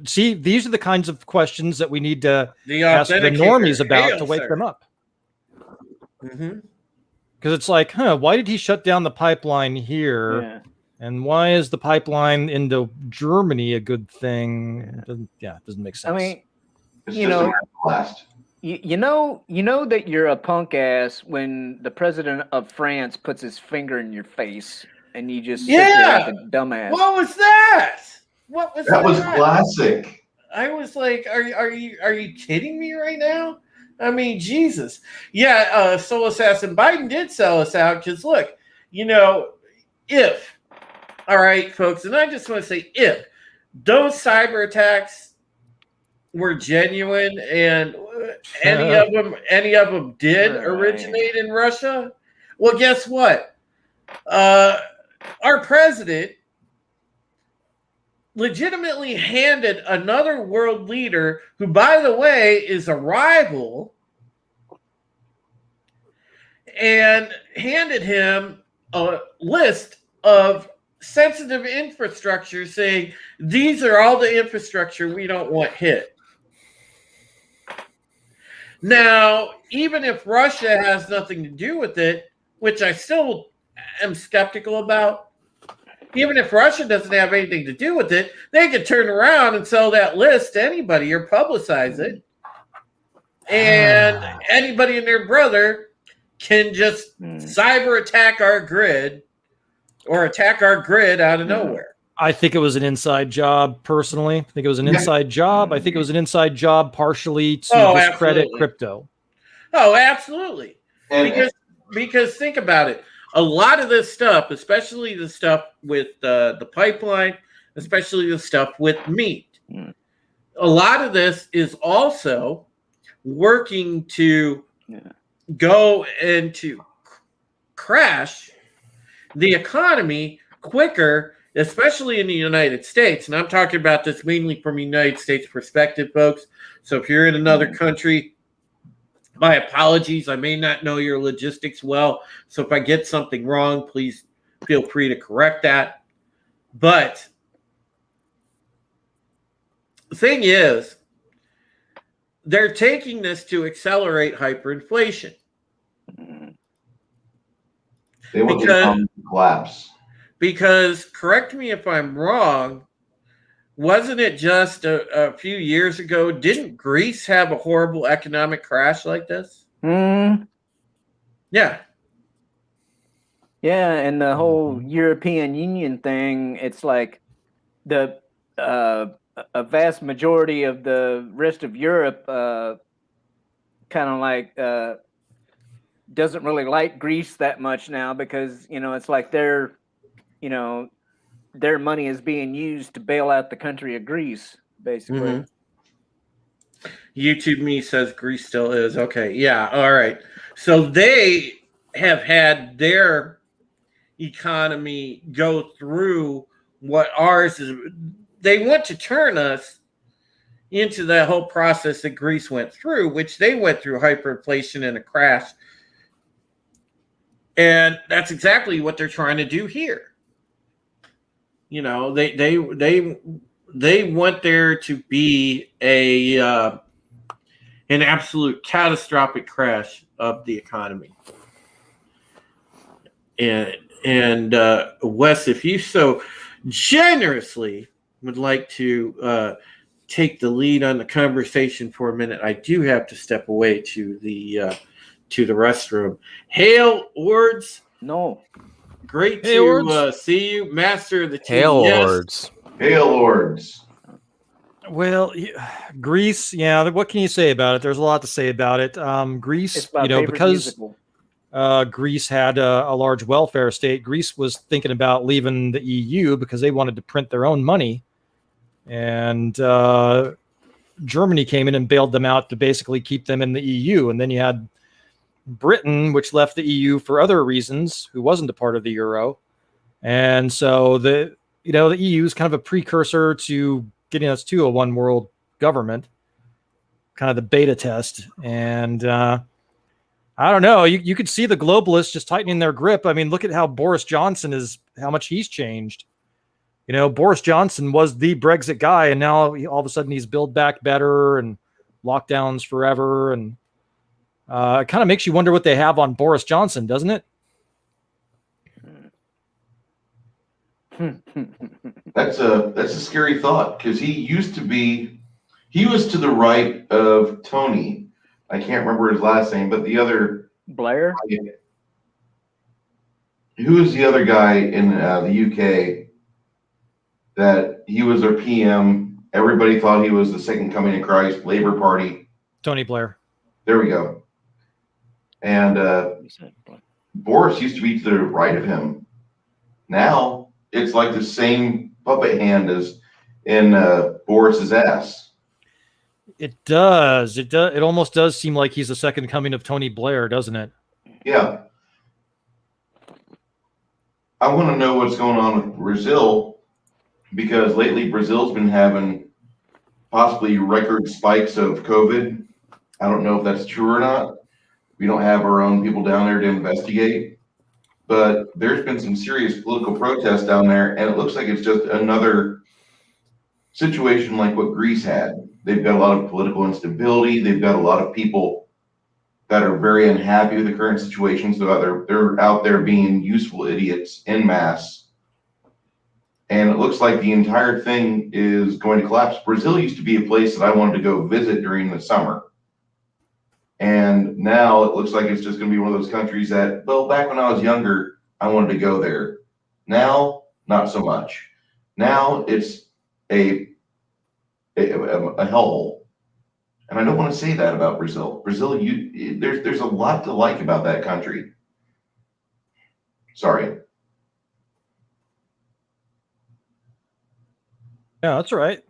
See, these are the kinds of questions that we need to ask the normies about to wake them up. Mm-hmm. Because it's like, why did he shut down the pipeline here? Yeah. And why is the pipeline into Germany a good thing? It doesn't make sense. I mean, it's you just know, a blast. you know that you're a punk ass when the president of France puts his finger in your face and you just sit there like a dumbass. What was that? That was classic. I was like, are you kidding me right now? I mean, Jesus. Yeah, Soul Assassin Biden did sell us out because look, all right, folks, and I just want to say if those cyber attacks were genuine and any of them did originate in Russia, well, guess what? Our president legitimately handed another world leader, who, by the way, is a rival, and handed him a list of sensitive infrastructure saying, these are all the infrastructure we don't want hit. Now, even if Russia has nothing to do with it, which I still am skeptical about, even if Russia doesn't have anything to do with it, they could turn around and sell that list to anybody or publicize it. And anybody and their brother can just cyber attack our grid or attack our grid out of nowhere. I think it was an inside job, personally. I think it was an inside job. I think it was an inside job partially to discredit crypto. Oh, absolutely. Because think about it. A lot of this stuff, especially the stuff with the pipeline, especially the stuff with meat, a lot of this is also working to go and to crash the economy quicker, especially in the United States. And I'm talking about this mainly from a United States perspective, folks. So if you're in another country, my apologies. I may not know your logistics well. So if I get something wrong, please feel free to correct that. But the thing is, they're taking this to accelerate hyperinflation. They want to collapse. Because, correct me if I'm wrong, wasn't it just a few years ago? Didn't Greece have a horrible economic crash like this? Yeah. Yeah, and the whole European Union thing, it's like the a vast majority of the rest of Europe kind of like doesn't really like Greece that much now because it's like their money is being used to bail out the country of Greece, basically. Mhm. YouTube me says Greece still is. Okay, yeah, all right. So they have had their economy go through what ours is. They want to turn us into that whole process that Greece went through, which they went through hyperinflation and a crash. And that's exactly what they're trying to do here. You know, they want there to be an absolute catastrophic crash of the economy. And Wes, if you so generously would like to take the lead on the conversation for a minute, I do have to step away to the restroom. Hail, Ords. No. Great Hey, to Ords. see you, Master of the Team. Hail Yes. Lords. Hail Lords. Well, Greece, yeah, what can you say about it? There's a lot to say about it. Greece, It's my favorite because musical. Greece had a large welfare state, Greece was thinking about leaving the EU because they wanted to print their own money. And Germany came in and bailed them out to basically keep them in the EU. And then you had Britain, which left the EU for other reasons, who wasn't a part of the euro. And so the EU is kind of a precursor to getting us to a one world government, kind of the beta test. And I don't know, you could see the globalists just tightening their grip. I mean, look at how Boris Johnson how much he's changed. Boris Johnson was the Brexit guy, and now all of a sudden he's build back better and lockdowns forever. And it kind of makes you wonder what they have on Boris Johnson, doesn't it? That's a scary thought because he was to the right of Tony. I can't remember his last name, but the other Blair. Who is the other guy in the UK that he was their PM? Everybody thought he was the second coming of Christ. Labour Party. Tony Blair. There we go. And Boris used to be to the right of him. Now it's like the same puppet hand as in Boris's ass. It does. It almost does seem like he's the second coming of Tony Blair, doesn't it? Yeah. I want to know what's going on with Brazil because lately Brazil's been having possibly record spikes of COVID. I don't know if that's true or not. We don't have our own people down there to investigate. But there's been some serious political protests down there, and it looks like it's just another situation like what Greece had. They've got a lot of political instability. They've got a lot of people that are very unhappy with the current situation, so they're out there being useful idiots en masse. And it looks like the entire thing is going to collapse. Brazil used to be a place that I wanted to go visit during the summer. And now it looks like it's just going to be one of those countries that, well, back when I was younger, I wanted to go there. Now, not so much. Now it's a hellhole. And I don't want to say that about Brazil. Brazil, there's a lot to like about that country. Sorry. Yeah, that's right.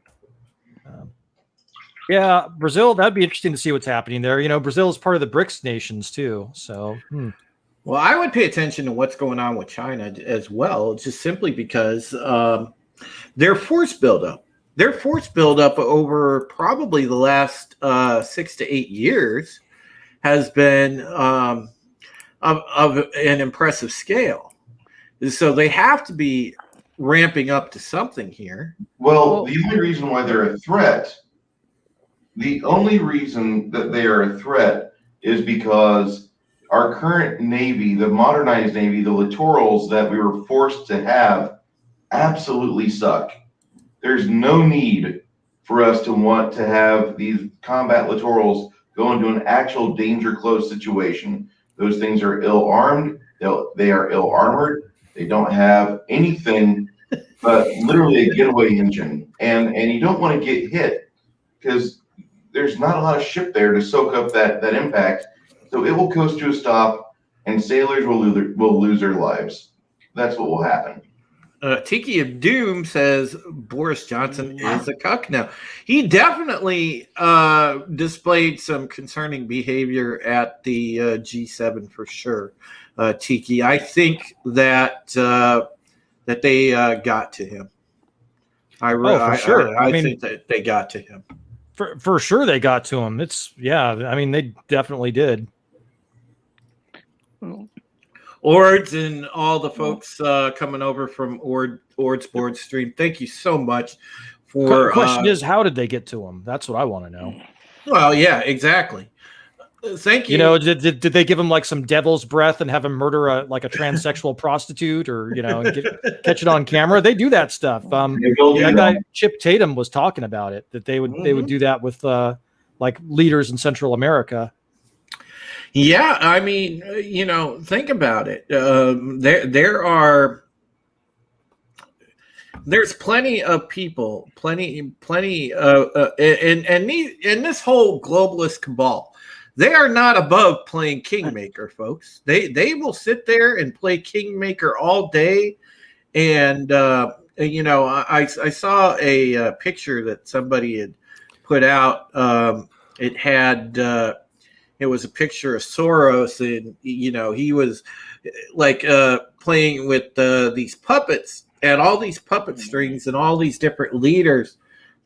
Yeah, Brazil, that'd be interesting to see what's happening there. Brazil is part of the BRICS nations too. So, Well, I would pay attention to what's going on with China as well, just simply because their force buildup. Their force buildup over probably the last 6 to 8 years has been of an impressive scale. So they have to be ramping up to something here. Well, the only reason why they're a threat, the only reason that they are a threat is because our current Navy, the modernized Navy, the littorals that we were forced to have absolutely suck. There's no need for us to want to have these combat littorals go into an actual danger close situation. Those things are ill armed. They are ill armored. They don't have anything but literally a getaway engine, and you don't want to get hit because there's not a lot of ship there to soak up that impact. So it will coast to a stop, and sailors will lose their lives. That's what will happen. Tiki of Doom says Boris Johnson is a cuck now. He definitely displayed some concerning behavior at the G7 for sure. Tiki, I think that that they got to him. For sure. I think that they got to him. For sure, they got to him. I mean, they definitely did. Ords and all the folks coming over from Ord's board stream. Thank you so much for. Question is, how did they get to him? That's what I want to know. Well, yeah, exactly. Thank you. You know, did they give him like some devil's breath and have him murder a transsexual prostitute, or catch it on camera? They do that stuff. That guy Chip Tatum was talking about it, that they would do that with like leaders in Central America. Yeah, I mean, think about it. There's plenty of people, plenty, in this whole globalist cabal. They are not above playing Kingmaker, folks. They will sit there and play Kingmaker all day. And I saw a picture that somebody had put out. It had. It was a picture of Soros, and he was like playing with these puppets and all these puppet strings and all these different leaders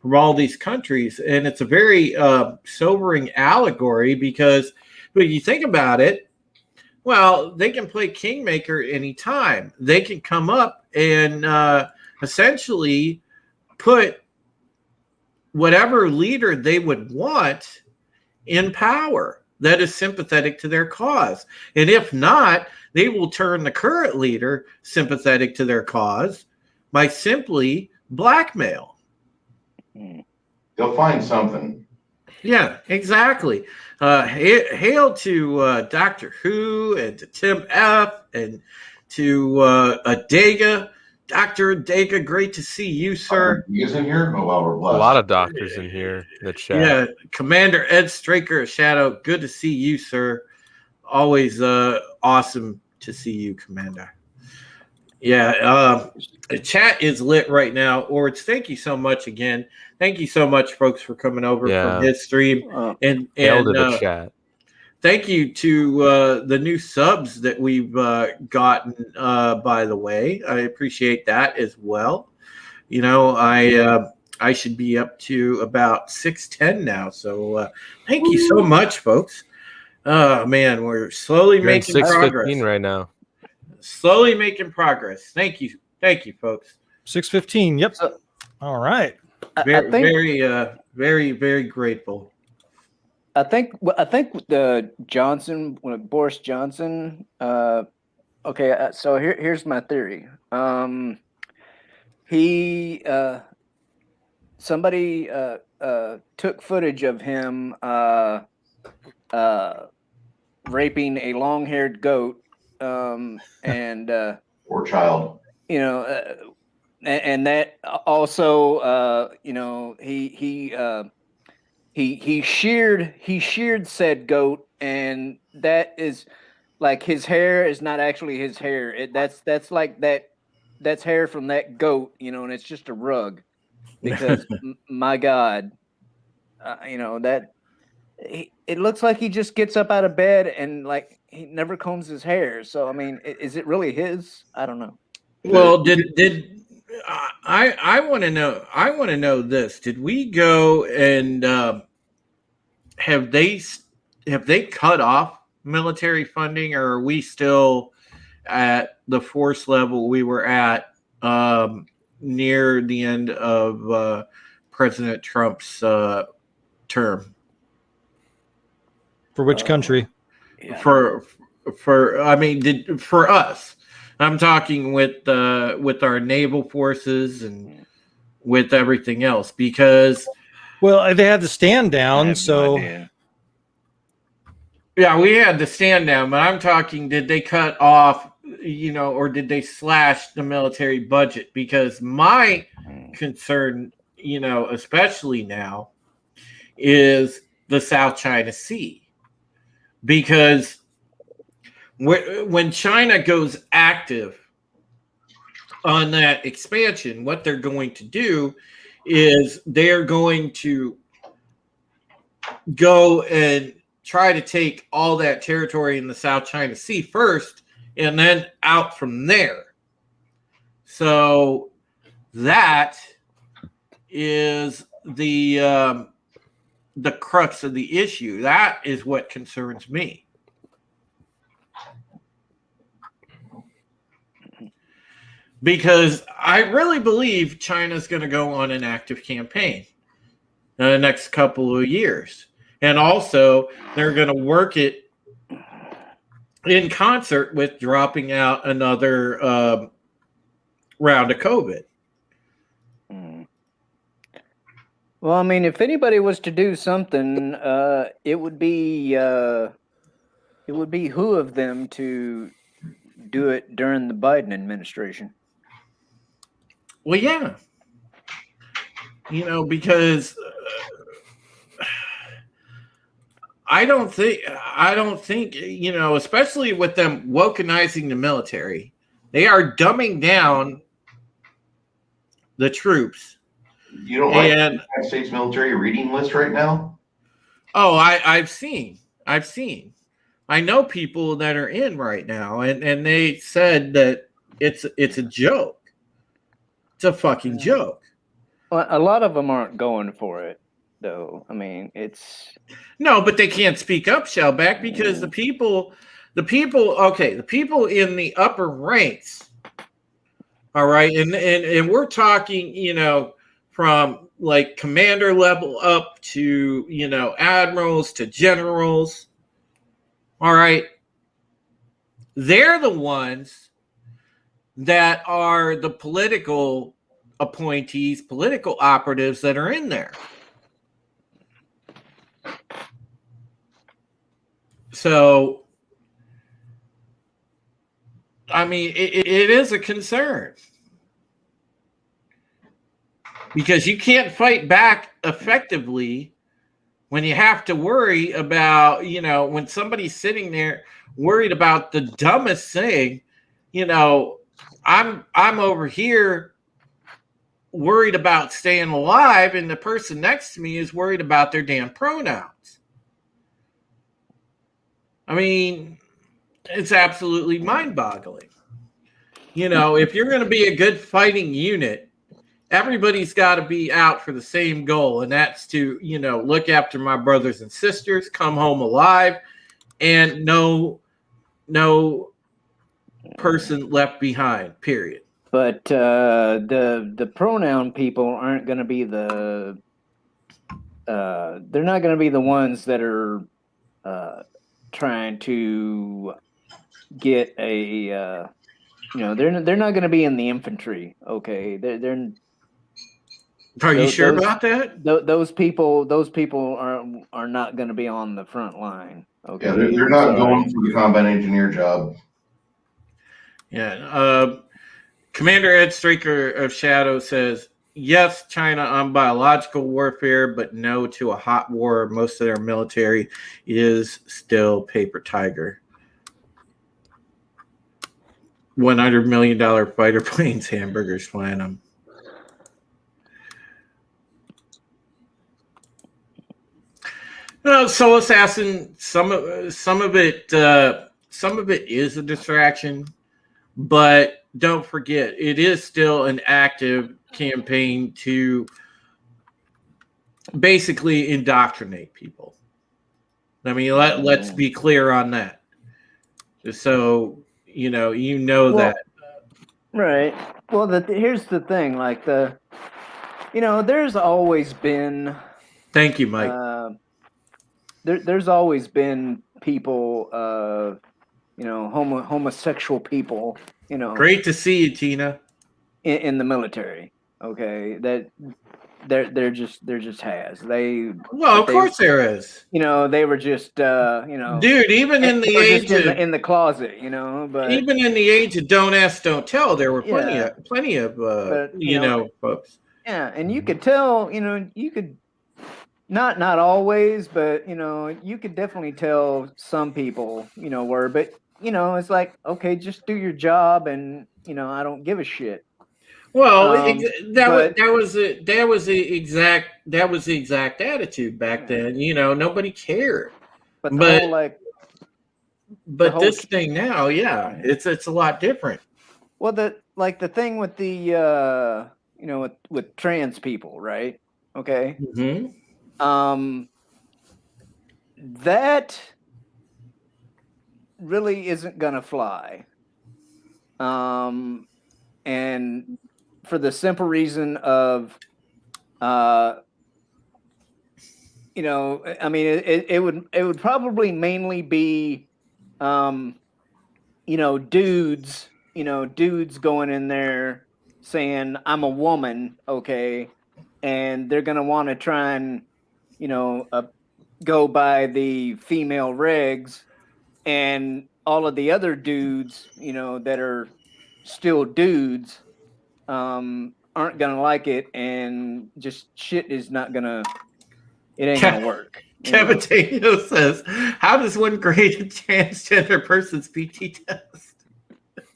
from all these countries, and it's a very sobering allegory because when you think about it, well, they can play Kingmaker anytime. They can come up and essentially put whatever leader they would want in power that is sympathetic to their cause. And if not, they will turn the current leader sympathetic to their cause by simply blackmail. They'll find something. Yeah, exactly. Hail to Dr. Who and to Tim F. and to Adega. Dr. Adega, great to see you, sir. He's in here? Oh, well, we're blessed. A lot of doctors in here in the chat. Yeah, Commander Ed Straker, Shadow, good to see you, sir. Always awesome to see you, Commander. Yeah, the chat is lit right now. Ords, thank you so much again. Thank you so much, folks, for coming over from his stream. And the chat. Thank you to the new subs that we've gotten, by the way. I appreciate that as well. I should be up to about 610 now. So thank you so much, folks. Man, we're slowly making progress right now. Slowly making progress. Thank you. Thank you, folks. 6:15. Yep. All right. Very, very grateful. I think the Boris Johnson. Okay, so here's my theory. Somebody took footage of him raping a long-haired goat, and or child. And that also, he sheared said goat, and that is like his hair is not actually his hair. That's hair from that goat, and it's just a rug. Because my God, that it looks like he just gets up out of bed and like he never combs his hair. So I mean, is it really his? I don't know. Well, I want to know? I want to know this. Did we go and have they cut off military funding, or are we still at the force level we were at near the end of President Trump's term? For which country? For us. I'm talking with our naval forces and with everything else, because they had to stand down. So Yeah, we had the stand down, but I'm talking, did they cut off, or did they slash the military budget? Because my concern, especially now, is the South China Sea. Because when China goes active on that expansion, what they're going to do is they're going to go and try to take all that territory in the South China Sea first and then out from there. So that is the crux of the issue. That is what concerns me. Because I really believe China's going to go on an active campaign in the next couple of years. And also, they're going to work it in concert with dropping out another round of COVID. Well, I mean, if anybody was to do something, it would be who of them to do it during the Biden administration. Well, yeah. Because I don't think, especially with them wokenizing the military, they are dumbing down the troops. You don't like the United States military reading list right now? Oh, I've seen. I know people that are in right now, and they said that it's a joke. It's a fucking joke. Well, a lot of them aren't going for it, though. I mean, it's no, but they can't speak up, Shellback, because the people in the upper ranks, all right, and we're talking, from like commander level up to admirals to generals, all right, they're the ones that are the political appointees, political operatives that are in there. So, I mean, it is a concern. Because you can't fight back effectively when you have to worry about, when somebody's sitting there worried about the dumbest thing, I'm over here worried about staying alive, and the person next to me is worried about their damn pronouns. I mean, it's absolutely mind-boggling. If you're going to be a good fighting unit, everybody's got to be out for the same goal, and that's to, look after my brothers and sisters, come home alive, and no person left behind, period. But the pronoun people aren't going to be they're not going to be the ones that are trying to get a they're not going to be in the infantry. Okay, they're Are you sure about that? Those people are not going to be on the front line. Okay, yeah, they're not going for the combat engineer job. Yeah. Commander Ed Straker of Shadow says, yes, China on biological warfare, but no to a hot war. Most of their military is still paper tiger. $100 million fighter planes, hamburgers flying them. No, Soul Assassin. Some of it is a distraction, but don't forget, it is still an active campaign to basically indoctrinate people. I mean, let's be clear on that. So that. Right. Well, here's the thing. Like there's always been. Thank you, Mike. There's always been people, homosexual people, Great to see you, Tina. In the military. Okay, They're just has. Well, of course there is. They were just Dude, even in the age just of in the closet, but even in the age of don't ask, don't tell, there were Yeah. plenty of But, folks. yeah, and you could tell, you could not always, but you could definitely tell some people, were, but it's like, okay, just do your job, and I don't give a shit. Well, but- that was the exact attitude back then. Nobody cared. But the But whole but whole this thing now, yeah, it's a lot different. well, the thing with the with trans people, right? Okay. Mm-hmm. That really isn't gonna fly. And for the simple reason of, I mean, it would probably mainly be, dudes going in there saying, I'm a woman, okay, and they're gonna want to try and, go by the female regs, and all of the other dudes, that are still dudes, aren't gonna like it, and just shit is not gonna. It ain't gonna work. Kevin Taylor says, "How does one grade a transgender person's PT test?"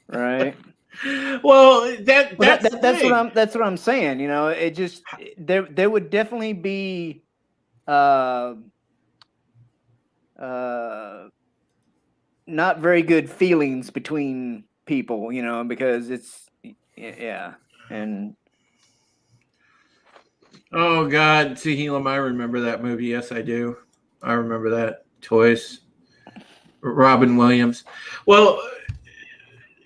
Right. Well, that's what I'm saying. It just there would definitely be not very good feelings between people, because it's and oh God, Sahelim, I remember that movie. Yes, I do. I remember that. Toys. Robin Williams. Well,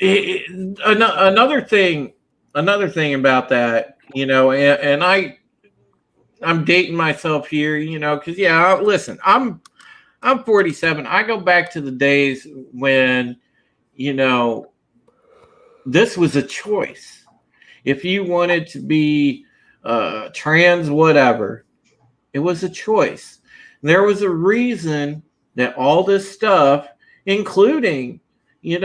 another thing about that, and I'm dating myself here, because listen, I'm 47. I go back to the days when, this was a choice. If you wanted to be trans, whatever, it was a choice. There was a reason that all this stuff, including, being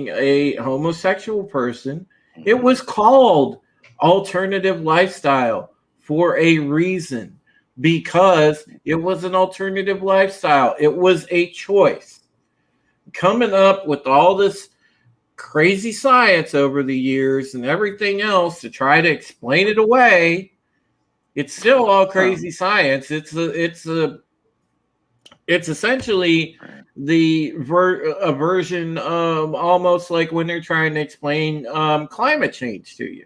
a homosexual person, it was called alternative lifestyle for a reason, because it was an alternative lifestyle. It was a choice. Coming up with all this crazy science over the years and everything else to try to explain it away, it's still all crazy science. It's essentially a version of almost like when they're trying to explain climate change to you.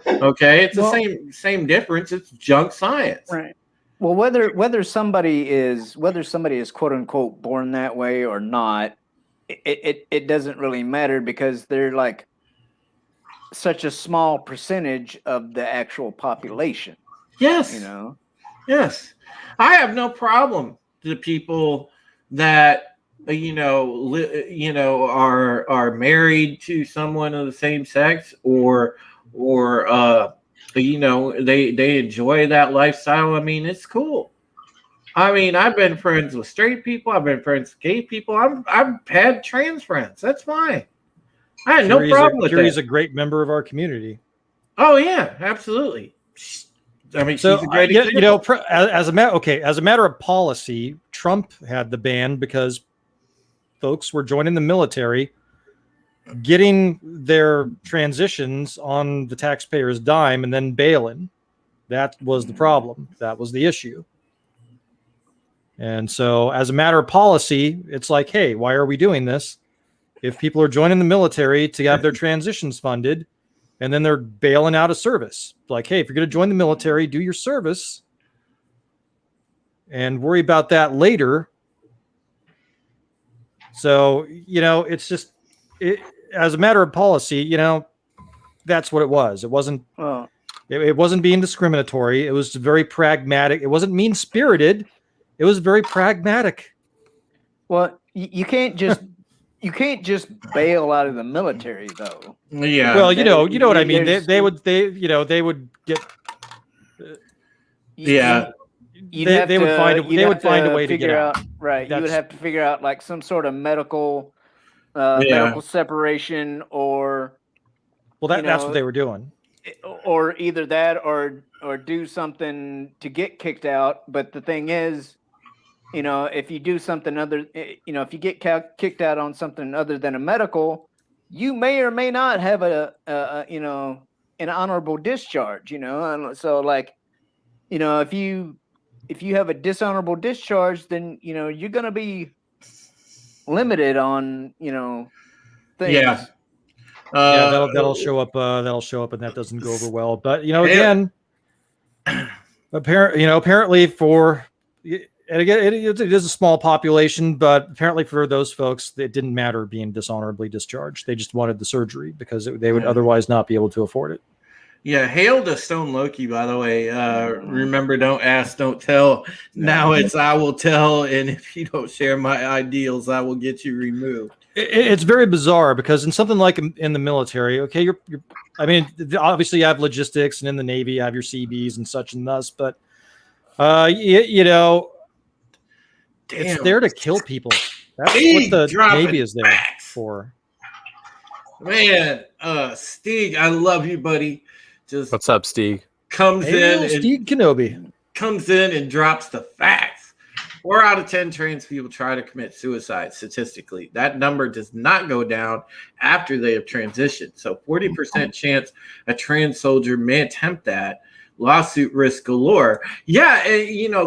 Okay, it's the same difference. It's junk science. Right. Well, whether somebody is quote unquote born that way or not, it doesn't really matter, because they're like such a small percentage of the actual population. Yes. Yes. I have no problem to the people that are married to someone of the same sex, or they enjoy that lifestyle. I mean, it's cool. I mean, I've been friends with straight people. I've been friends with gay people. I've had trans friends. That's fine. I had no problem with that. Kiri's a great member of our community. Oh yeah, absolutely. I mean, so she's a great example. as a matter of policy, Trump had the ban because folks were joining the military, getting their transitions on the taxpayer's dime, and then bailing. That was the problem. That was the issue. And so, as a matter of policy, it's like, hey, why are we doing this? If people are joining the military to have their transitions funded, and then they're bailing out of service, like, hey, if you're going to join the military, do your service and worry about that later. So, it's just, as a matter of policy, that's what it was. It wasn't, it wasn't being discriminatory. It was very pragmatic. It wasn't mean-spirited. It was very pragmatic. Well, you can't just you can't just bail out of the military though. Yeah. Well, you know what I mean. There's- They would get. Yeah. They would find a way to get out. Right. You would That's- have to figure out like some sort of medical separation, or Well, that's what they were doing. or either that or do something to get kicked out. But the thing is, if you do something other, if you get kicked out on something other than a medical, you may or may not have an honorable discharge. And so like, if you have a dishonorable discharge, then you're gonna be limited on things. Yeah. Yeah, that'll show up. And that doesn't go over well. But again, apparently for, and again, it is a small population, but apparently for those folks, it didn't matter being dishonorably discharged. They just wanted the surgery because they would otherwise not be able to afford it. Yeah, hail to Stone Loki, by the way. Remember, don't ask, don't tell. Now it's I will tell, and if you don't share my ideals, I will get you removed. It's very bizarre because in something like in the military, okay, I mean, obviously you have logistics, and in the Navy you have your CBs and such and thus, but it's there to kill people. That's what the Navy is there for. Man, Steve, I love you, buddy. Just what's up, Steve? Comes in and drops the facts. 4 out of 10 trans people try to commit suicide statistically. That number does not go down after they have transitioned. So 40% chance a trans soldier may attempt that. Lawsuit risk galore. Yeah,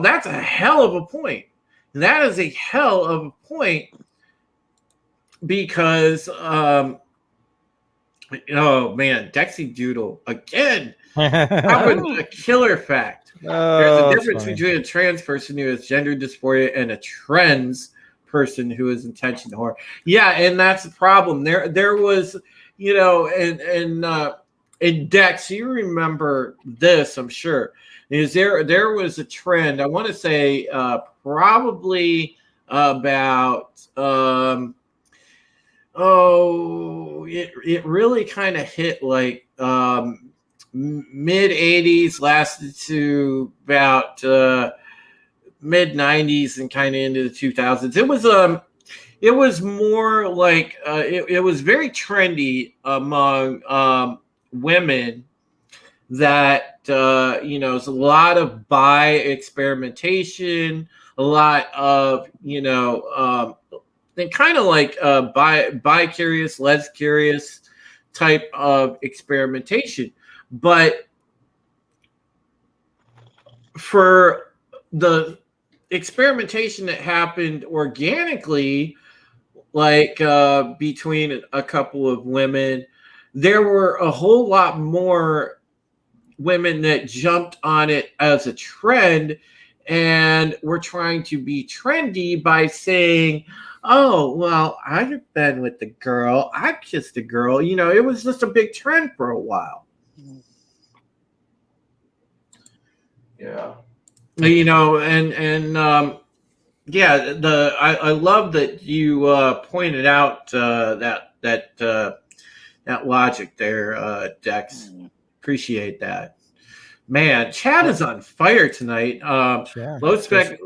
that's a hell of a point. That is a hell of a point because oh man, Dexy Doodle again. A killer fact. There's a difference between a trans person who has gender dysphoria and a trans person who is intention horror. Yeah, and that's the problem. There was, and Dex, you remember this, I'm sure. Is there was a trend, I want to say probably about it really kind of hit like mid 80s, lasted to about mid 90s and kind of into the 2000s. It was more like it was very trendy among women that there's a lot of bi experimentation, a lot of and kind of like bi-curious, les-curious type of experimentation. But for the experimentation that happened organically, like between a couple of women, there were a whole lot more women that jumped on it as a trend and were trying to be trendy by saying, oh, well, I've been with the girl, I've kissed a girl. It was just a big trend for a while. Yeah. I love that you pointed out that logic there, Dex. Appreciate that. Man, Chad is on fire tonight. Low spec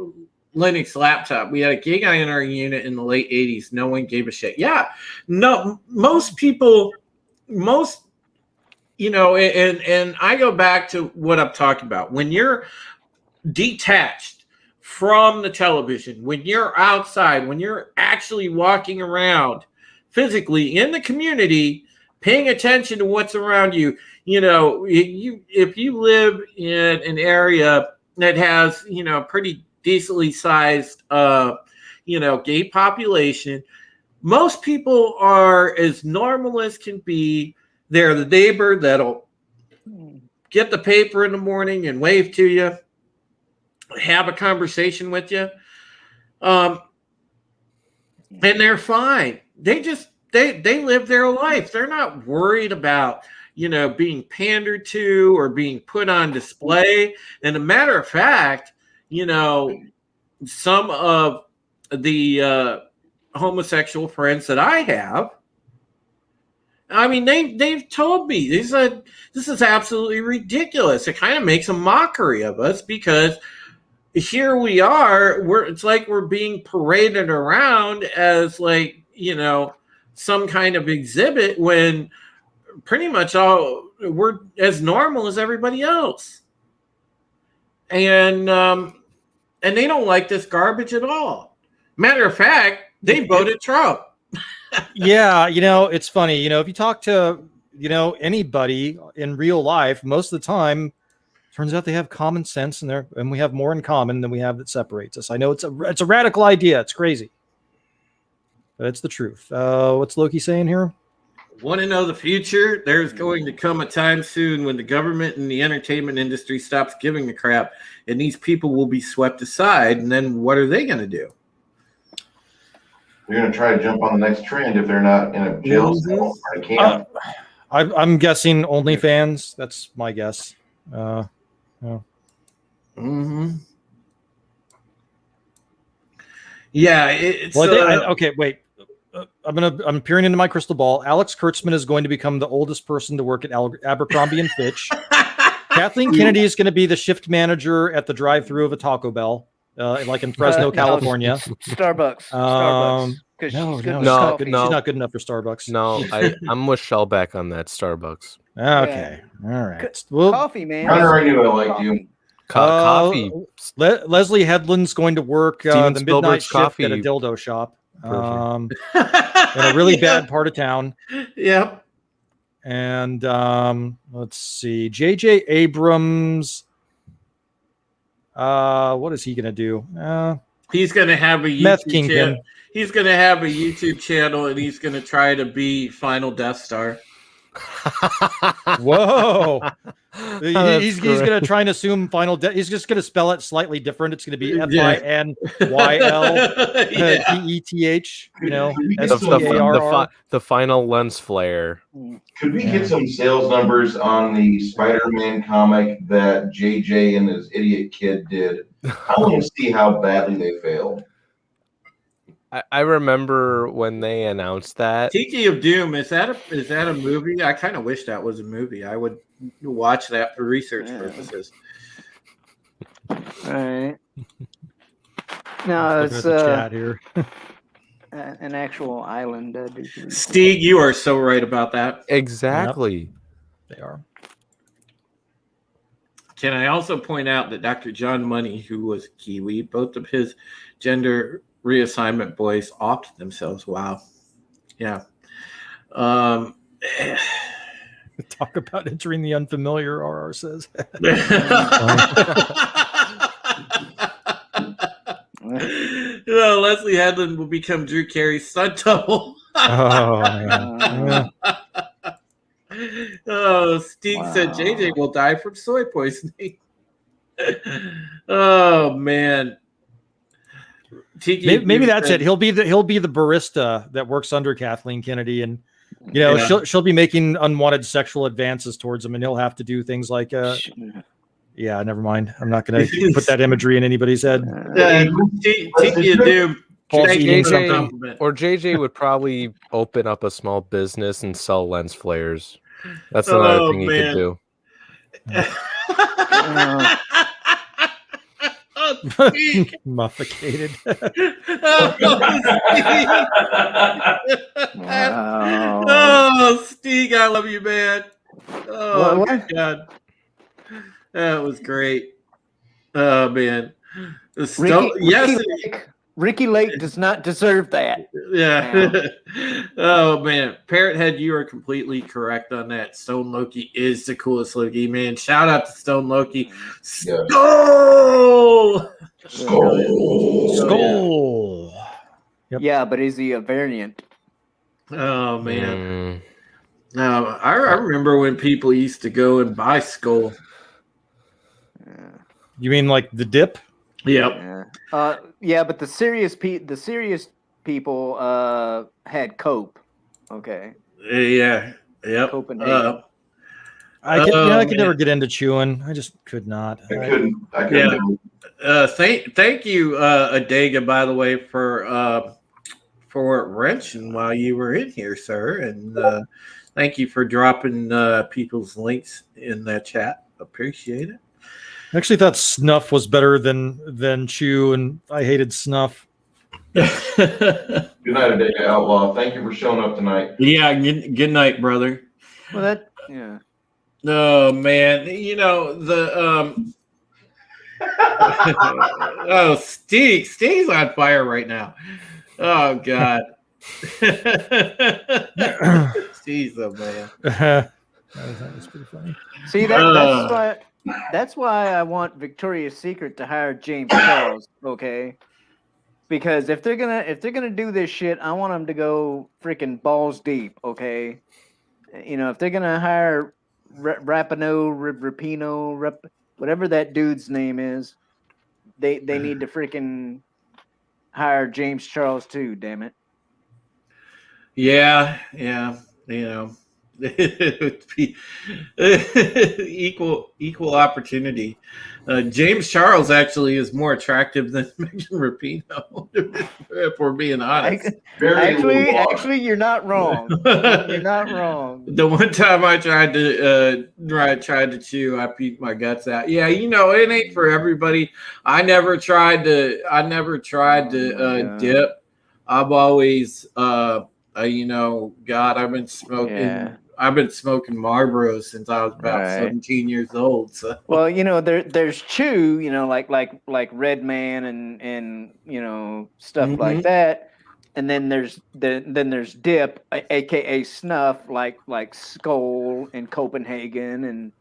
Linux laptop. We had a gay guy in our unit in the late 80s. No one gave a shit. Yeah. No, most people, and I go back to what I'm talking about. When you're detached from the television, when you're outside, when you're actually walking around physically in the community, paying attention to what's around you, if you live in an area that has, pretty decently sized, gay population, most people are as normal as can be. They're the neighbor that'll get the paper in the morning and wave to you, have a conversation with you. And they're fine. They live their life. They're not worried about, being pandered to or being put on display. And a matter of fact, some of the homosexual friends that I have. I mean, they've told me, they said, this is absolutely ridiculous. It kind of makes a mockery of us because here we are, it's like we're being paraded around as like, some kind of exhibit when pretty much we're as normal as everybody else. And they don't like this garbage at all. Matter of fact, they voted Trump. Yeah, it's funny. If you talk to, anybody in real life, most of the time, turns out they have common sense and we have more in common than we have that separates us. I know it's a radical idea. It's crazy, but it's the truth. What's Loki saying here? Want to know the future? There's going to come a time soon when the government and the entertainment industry stops giving a crap, and these people will be swept aside. And then what are they going to do? They're going to try to jump on the next trend if they're not in a jail cell or a camp. I'm guessing OnlyFans. That's my guess. Yeah. It's okay. Wait. I'm peering into my crystal ball. Alex Kurtzman is going to become the oldest person to work at Abercrombie and Fitch. Kathleen Kennedy is going to be the shift manager at the drive-thru of a Taco Bell, like in Fresno, California. Starbucks. She's not good enough for Starbucks. No, I'm with Shellback on that Starbucks. Okay, all right. Coffee, man. Hunter, I knew I liked you. Coffee. Leslie Headland's going to work the midnight shift at a dildo shop. In a really bad part of town. Yep. And let's see, J.J. Abrams. What is he gonna do? He's gonna have a YouTube channel. He's gonna have a YouTube channel, and he's gonna try to be Final Death Star. Whoa. He's going to try and assume final death. He's just going to spell it slightly different. It's going to be FINYLDETH, STARR. The final lens flare. Could we get some sales numbers on the Spider-Man comic that JJ and his idiot kid did? I want to see how badly they failed. I remember when they announced that. Tiki of Doom, is that a movie? I kind of wish that was a movie. I would watch that for research purposes. All right. No, it's chat here. an actual island. Steve, you are so right about that. Exactly. Yep. They are. Can I also point out that Dr. John Money, who was Kiwi, both of his gender reassignment boys offed themselves. Wow. Yeah. Talk about entering the unfamiliar, RR says. Leslie Headland will become Drew Carey's stunt double. Steve said JJ will die from soy poisoning. Oh man. Maybe that's it. He'll be the barista that works under Kathleen Kennedy, and she'll be making unwanted sexual advances towards him, and he'll have to do things like yeah, never mind. I'm not going to put that imagery in anybody's head. JJ would probably open up a small business and sell lens flares. That's another thing he could do. Mufficated. Oh, Steve, I love you, man. Oh, my God. That was great. Oh, man. Ricky Lake does not deserve that. Yeah. Oh, man. Parrothead, you are completely correct on that. Stone Loki is the coolest Loki, man. Shout out to Stone Loki. Skull! Skull! Yep. Yeah, but is he a variant? Oh, man. No, I remember when people used to go and buy Skull. You mean like the dip? Yep. Yeah, but the serious people had Cope. Okay. Yeah. Yep. Copenhagen. I could never get into chewing. I just could not. I couldn't. Thank you, Adega, by the way, for Fort Wrenching while you were in here, sir, and thank you for dropping people's links in the chat. Appreciate it. I actually thought Snuff was better than Chew, and I hated Snuff. Good night, Data Outlaw. Thank you for showing up tonight. Yeah, good night, brother. Well, yeah. Oh man, you know the oh Sting's on fire right now. Oh god. Steve's a man. That was pretty funny. See that's why I want Victoria's Secret to hire James Charles, okay? Because if they're gonna do this shit, I want them to go freaking balls deep, okay? You know, if they're gonna hire Rapino, whatever that dude's name is, they need to freaking hire James Charles too. Damn it. Yeah, you know, equal opportunity. James Charles actually is more attractive than Megan Rapinoe, if we're being honest. Actually, you're not wrong. You're not wrong. The one time I tried to chew, I puked my guts out. Yeah, you know, it ain't for everybody. I never tried to dip. I've always you know, God, I've been smoking. Yeah. I've been smoking Marlboro since I was about 17 years old. So. Well, you know, there's Chew, you know, like Red Man and you know, stuff like that, and then there's Dip, aka Snuff, like Skull and Copenhagen and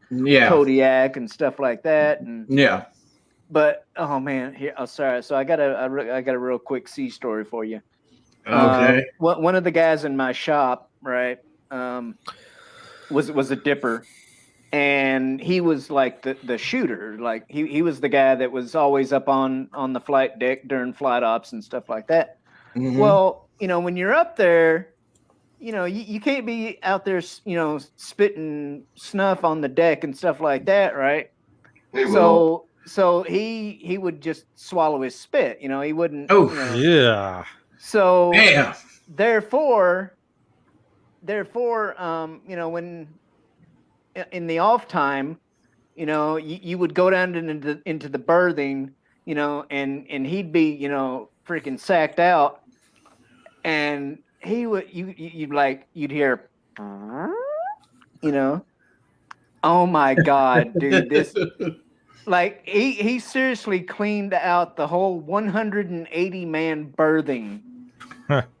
Kodiak and stuff like that, and But oh man, here, oh sorry. So I got a real quick sea story for you. Okay. One of the guys in my shop, right, was a dipper, and he was like the shooter. Like he was the guy that was always up on the flight deck during flight ops and stuff like that. Well, you know, when you're up there, you know, you can't be out there, you know, spitting snuff on the deck and stuff like that, right? So he would just swallow his spit, you know, he wouldn't. Oh, you know. Yeah. So damn. Therefore, you know, when in the off time, you know, you would go down into the berthing, you know, and he'd be, you know, freaking sacked out, and he would you'd hear, you know, oh my God, dude, this. Like he seriously cleaned out the whole 180-man berthing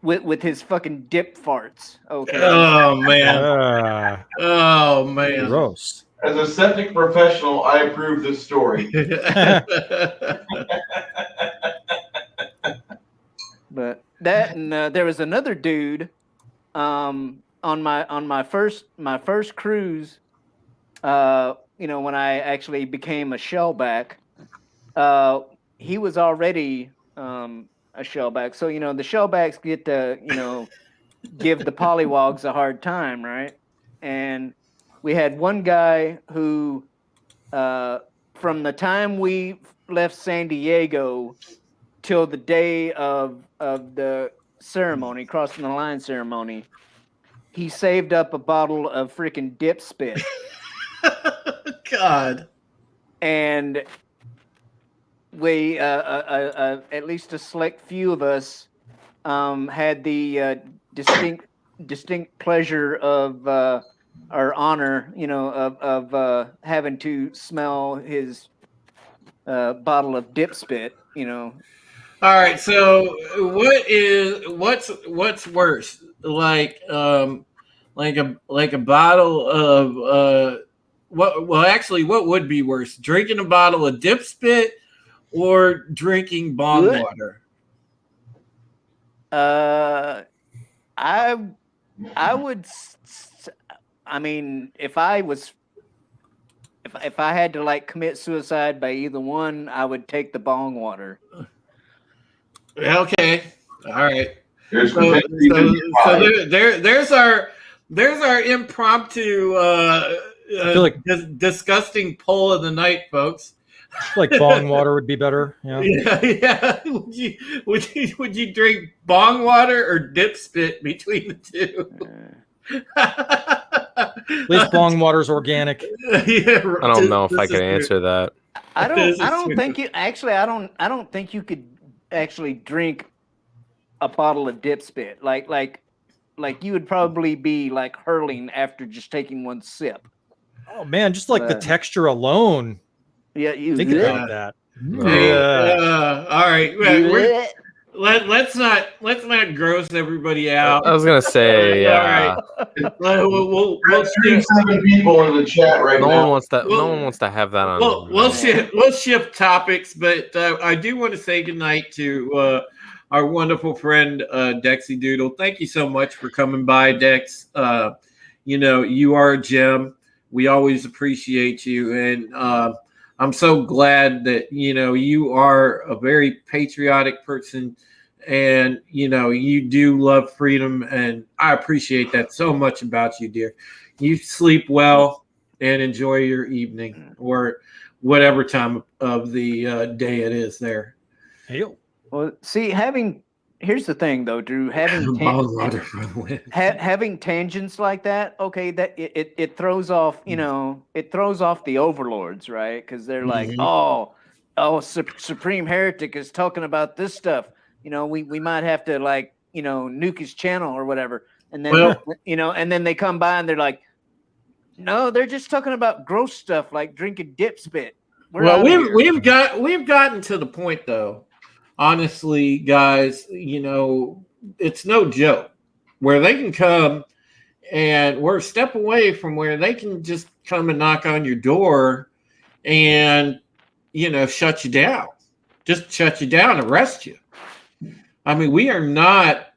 with his fucking dip farts. Okay. Oh man. Oh man. Gross. As a septic professional, I approve this story. But that and there was another dude on my first cruise. You know, when I actually became a shellback, he was already a shellback. So, you know, the shellbacks get to, you know, give the pollywogs a hard time, right? And we had one guy who, from the time we left San Diego till the day of the ceremony, crossing the line ceremony, he saved up a bottle of freaking dip spit. God. And we, at least a select few of us, had the distinct pleasure of or honor, you know, of having to smell his bottle of dip spit, you know. All right. So, what's worse, like a bottle of what would be worse, drinking a bottle of dip spit or drinking bong water? I would. I mean, if I had to like commit suicide by either one, I would take the bong water. Okay. All right. There's our impromptu I feel like disgusting poll of the night, folks. Like bong water would be better. Yeah. Yeah. Would you drink bong water or dip spit between the two? At least bong water's organic. Yeah, I don't know if I this can is true. answer that. I This don't. I is don't true. think you. Actually, I don't think you could actually drink a bottle of dip spit. Like you would probably be like hurling after just taking one sip. Oh man, just like the texture alone. Yeah, you Think about that. Hey, Yeah. all right. Let's not gross everybody out. I was gonna say, All yeah. right. We'll There's 37 people in the chat right No now. one wants that. Well- No one wants to have that on. we'll shift topics, but I do want to say goodnight to our wonderful friend Dexy Doodle. Thank you so much for coming by, Dex. You are a gem. We always appreciate you, and I'm so glad that you are a very patriotic person, and you do love freedom, and I appreciate that so much about you, dear. You sleep well and enjoy your evening or whatever time of the day it is there. Hail. Well, see, here's the thing though, Drew. Having having tangents like that, okay, that it throws off, it throws off the overlords, right? Because they're like, Supreme Heretic is talking about this stuff. We might have to nuke his channel or whatever. And then and then they come by and they're like, no, they're just talking about gross stuff like drinking dip spit. We've gotten to the point though. Honestly, guys, it's no joke where they can come and we're a step away from where they can just come and knock on your door and, shut you down, just shut you down, arrest you. I mean, we are not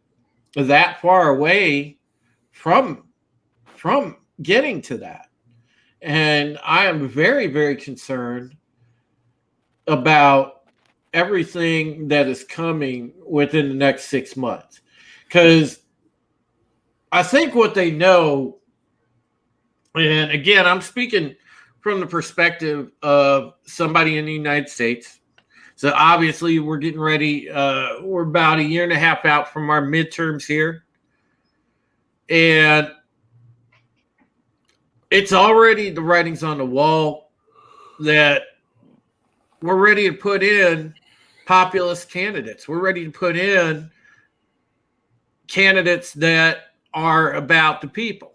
that far away from getting to that. And I am very, very concerned about everything that is coming within the next 6 months. Because I think what they know, and again, I'm speaking from the perspective of somebody in the United States. So obviously we're getting ready. We're about a year and a half out from our midterms here. And it's already the writings on the wall that we're ready to put in populist candidates. We're ready to put in candidates that are about the people.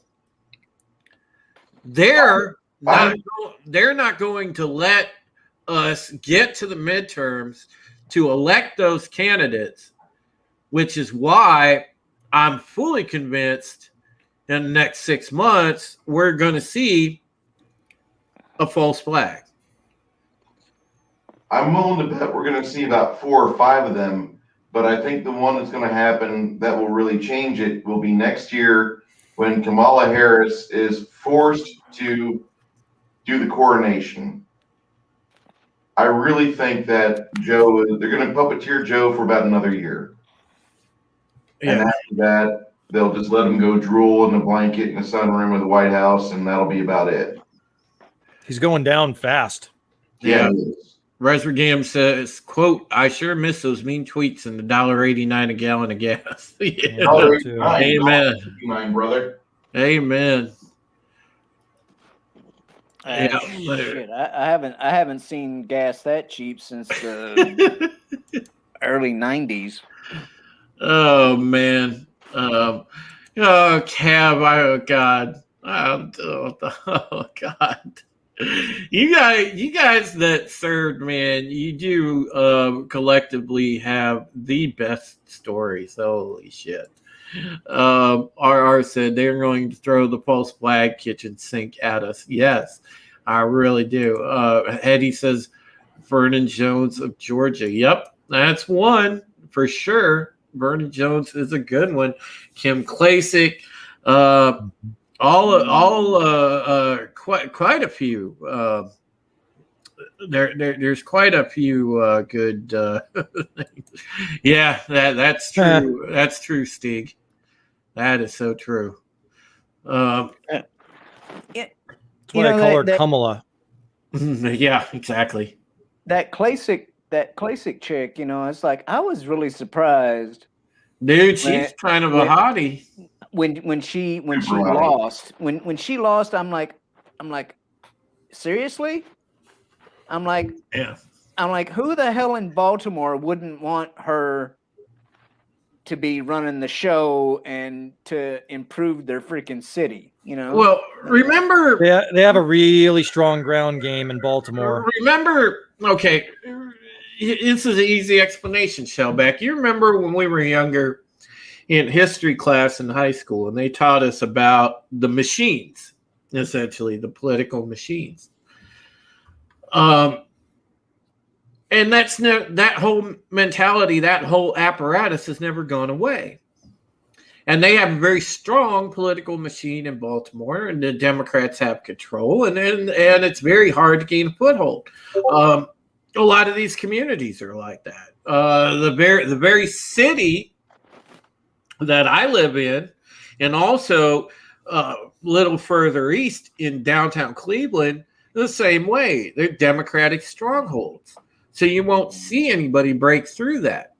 They're not going to let us get to the midterms to elect those candidates, which is why I'm fully convinced in the next 6 months we're going to see a false flag. I'm willing to bet we're going to see about 4 or 5 of them, but I think the one that's going to happen that will really change it will be next year when Kamala Harris is forced to do the coronation. I really think that they're going to puppeteer Joe for about another year. Yeah. And after that, they'll just let him go drool in the blanket in the sunroom of the White House, and that'll be about it. He's going down fast. Yeah. Resvergam says, quote, I sure miss those mean tweets and the $1.89 a gallon of gas. Yeah. Amen. $1.89, brother. Amen. Shit, I haven't seen gas that cheap since the early 90s. Oh man. Cab, oh God. Oh God. You guys that served, man, you do collectively have the best stories. Holy shit. RR said they're going to throw the false flag kitchen sink at us. Yes, I really do. Eddie says Vernon Jones of Georgia. Yep, that's one for sure. Vernon Jones is a good one. Kim Klasick. Quite a few. There's quite a few good. Yeah, that's true. That's true, Stig. That is so true. That's why I call her Kamala. Yeah, exactly. that Klasick chick, it's like I was really surprised. Dude, she's kind of a hottie. When she Super lost. When she lost, I'm like, seriously? I'm like, who the hell in Baltimore wouldn't want her to be running the show and to improve their freaking city, Well, remember, they have a really strong ground game in Baltimore. Okay, this is an easy explanation, Shellback. You remember when we were younger in history class in high school, and they taught us about the machines, essentially the political machines. And that whole mentality, that whole apparatus has never gone away. And they have a very strong political machine in Baltimore, and the Democrats have control, and it's very hard to gain a foothold. A lot of these communities are like that. The very city that I live in, and also a little further east in downtown Cleveland, the same way. They're Democratic strongholds. So you won't see anybody break through that.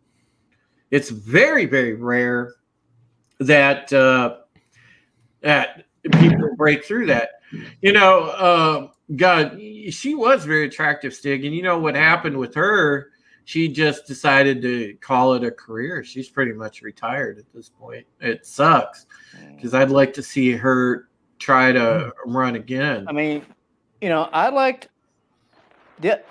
It's very, very rare that people break through that. God, she was very attractive, Stig. And you know what happened with her? She just decided to call it a career. She's pretty much retired at this point. It sucks because I'd like to see her try to run again. I mean, I liked the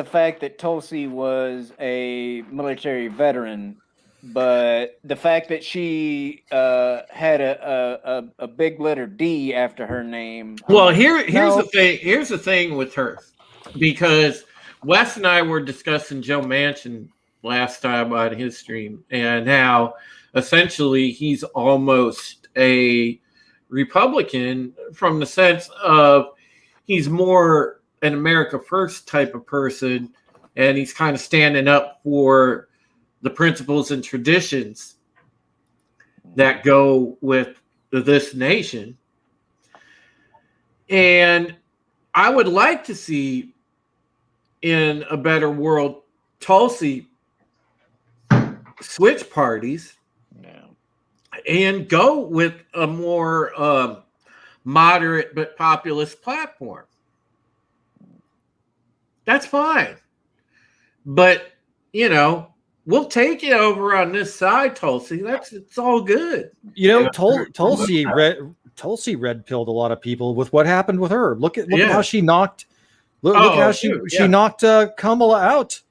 fact that Tulsi was a military veteran, but the fact that she had a big letter D after her name. Well, here's the thing. Here's the thing with her, because Wes and I were discussing Joe Manchin last time on his stream, and how essentially he's almost a Republican from the sense of he's more an America First type of person, and he's kind of standing up for the principles and traditions that go with this nation. And I would like to see in a better world Tulsi switch parties and go with a more moderate but populist platform. That's fine. But, we'll take you over on this side, Tulsi. It's all good. Tulsi red pilled a lot of people with what happened with her. Look at how she knocked. Look how she knocked Kamala out.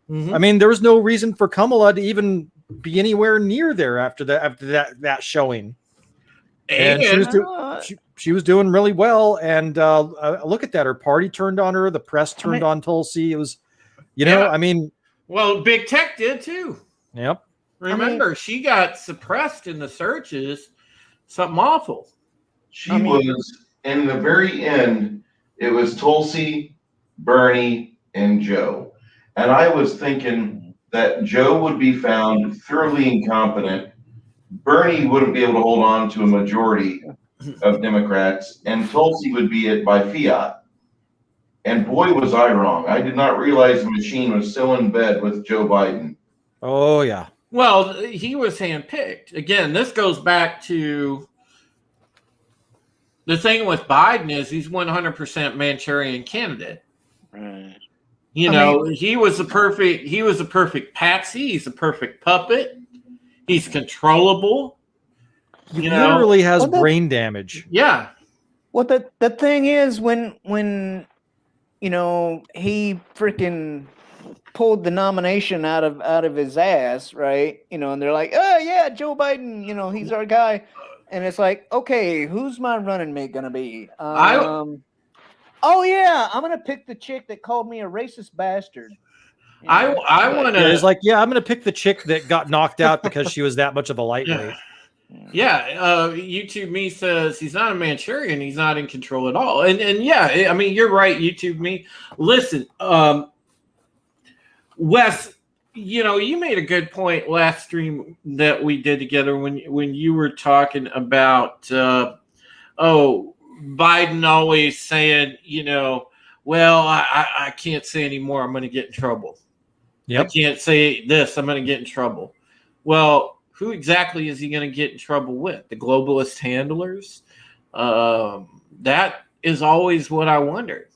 Mm-hmm. I mean, there was no reason for Kamala to even be anywhere near there after that showing. And she was doing really well. And look at that. Her party turned on her. The press turned on Tulsi. It was, I mean. Well, Big Tech did too. Yep. Remember, she got suppressed in the searches. Something awful. She was, in the very end, it was Tulsi, Bernie, and Joe. And I was thinking that Joe would be found thoroughly incompetent. Bernie wouldn't be able to hold on to a majority of Democrats, and Tulsi would be it by fiat. And boy, was I wrong. I did not realize the machine was so in bed with Joe Biden. Oh, yeah. Well, he was handpicked. Again, this goes back to the thing with Biden is he's 100% Manchurian candidate. Right. He was the perfect patsy. He's a perfect puppet. He's controllable. He literally has brain damage. Yeah. Well, the thing is when he freaking pulled the nomination out of his ass, right? And they're like, oh yeah, Joe Biden, he's our guy. And it's like, okay, who's my running mate gonna be? Oh yeah, I'm gonna pick the chick that called me a racist bastard. I want to. It's like, yeah, I'm gonna pick the chick that got knocked out because she was that much of a lightweight. Yeah, YouTube Me says he's not a Manchurian. He's not in control at all. And yeah, I mean, you're right, YouTube Me. Listen, Wes, you made a good point last stream that we did together when you were talking about, Biden always saying, well, I can't say anymore. I'm going to get in trouble. Yep. I can't say this. I'm going to get in trouble. Well, who exactly is he going to get in trouble with? The globalist handlers? That is always what I wondered.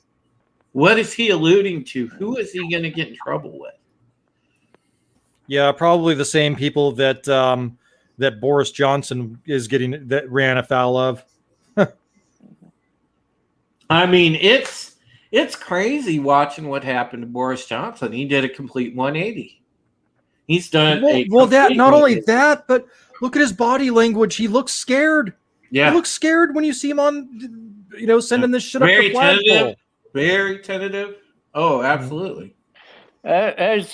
What is he alluding to? Who is he going to get in trouble with? Yeah, probably the same people that that Boris Johnson is getting, that ran afoul of. I mean, it's crazy watching what happened to Boris Johnson. He did a complete 180. He's done well that complete not only 180. that, but look at his body language. He looks scared. Yeah, He looks scared when you see him on, sending this shit up very the flagpole. tentative. Very tentative. Oh, absolutely. As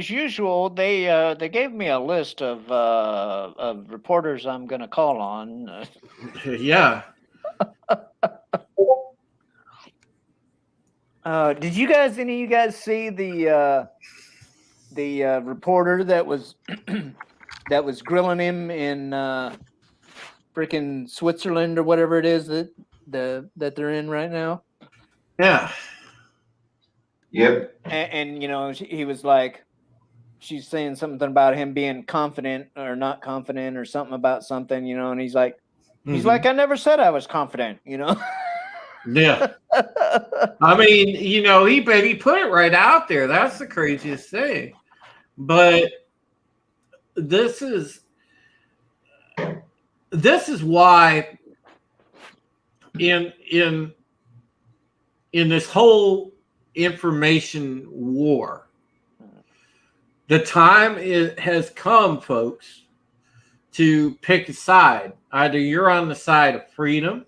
usual, they gave me a list of reporters I'm going to call on. Yeah. Did any of you guys see the reporter that was that was grilling him in freaking Switzerland or whatever it is that they're in right now? Yeah. Yep. And he was like, she's saying something about him being confident or not confident or something about something, and he's like, I never said I was confident, Yeah. I mean, he put it right out there. That's the craziest thing. But this is why in this whole information war, the time has come, folks, to pick a side. Either you're on the side of freedom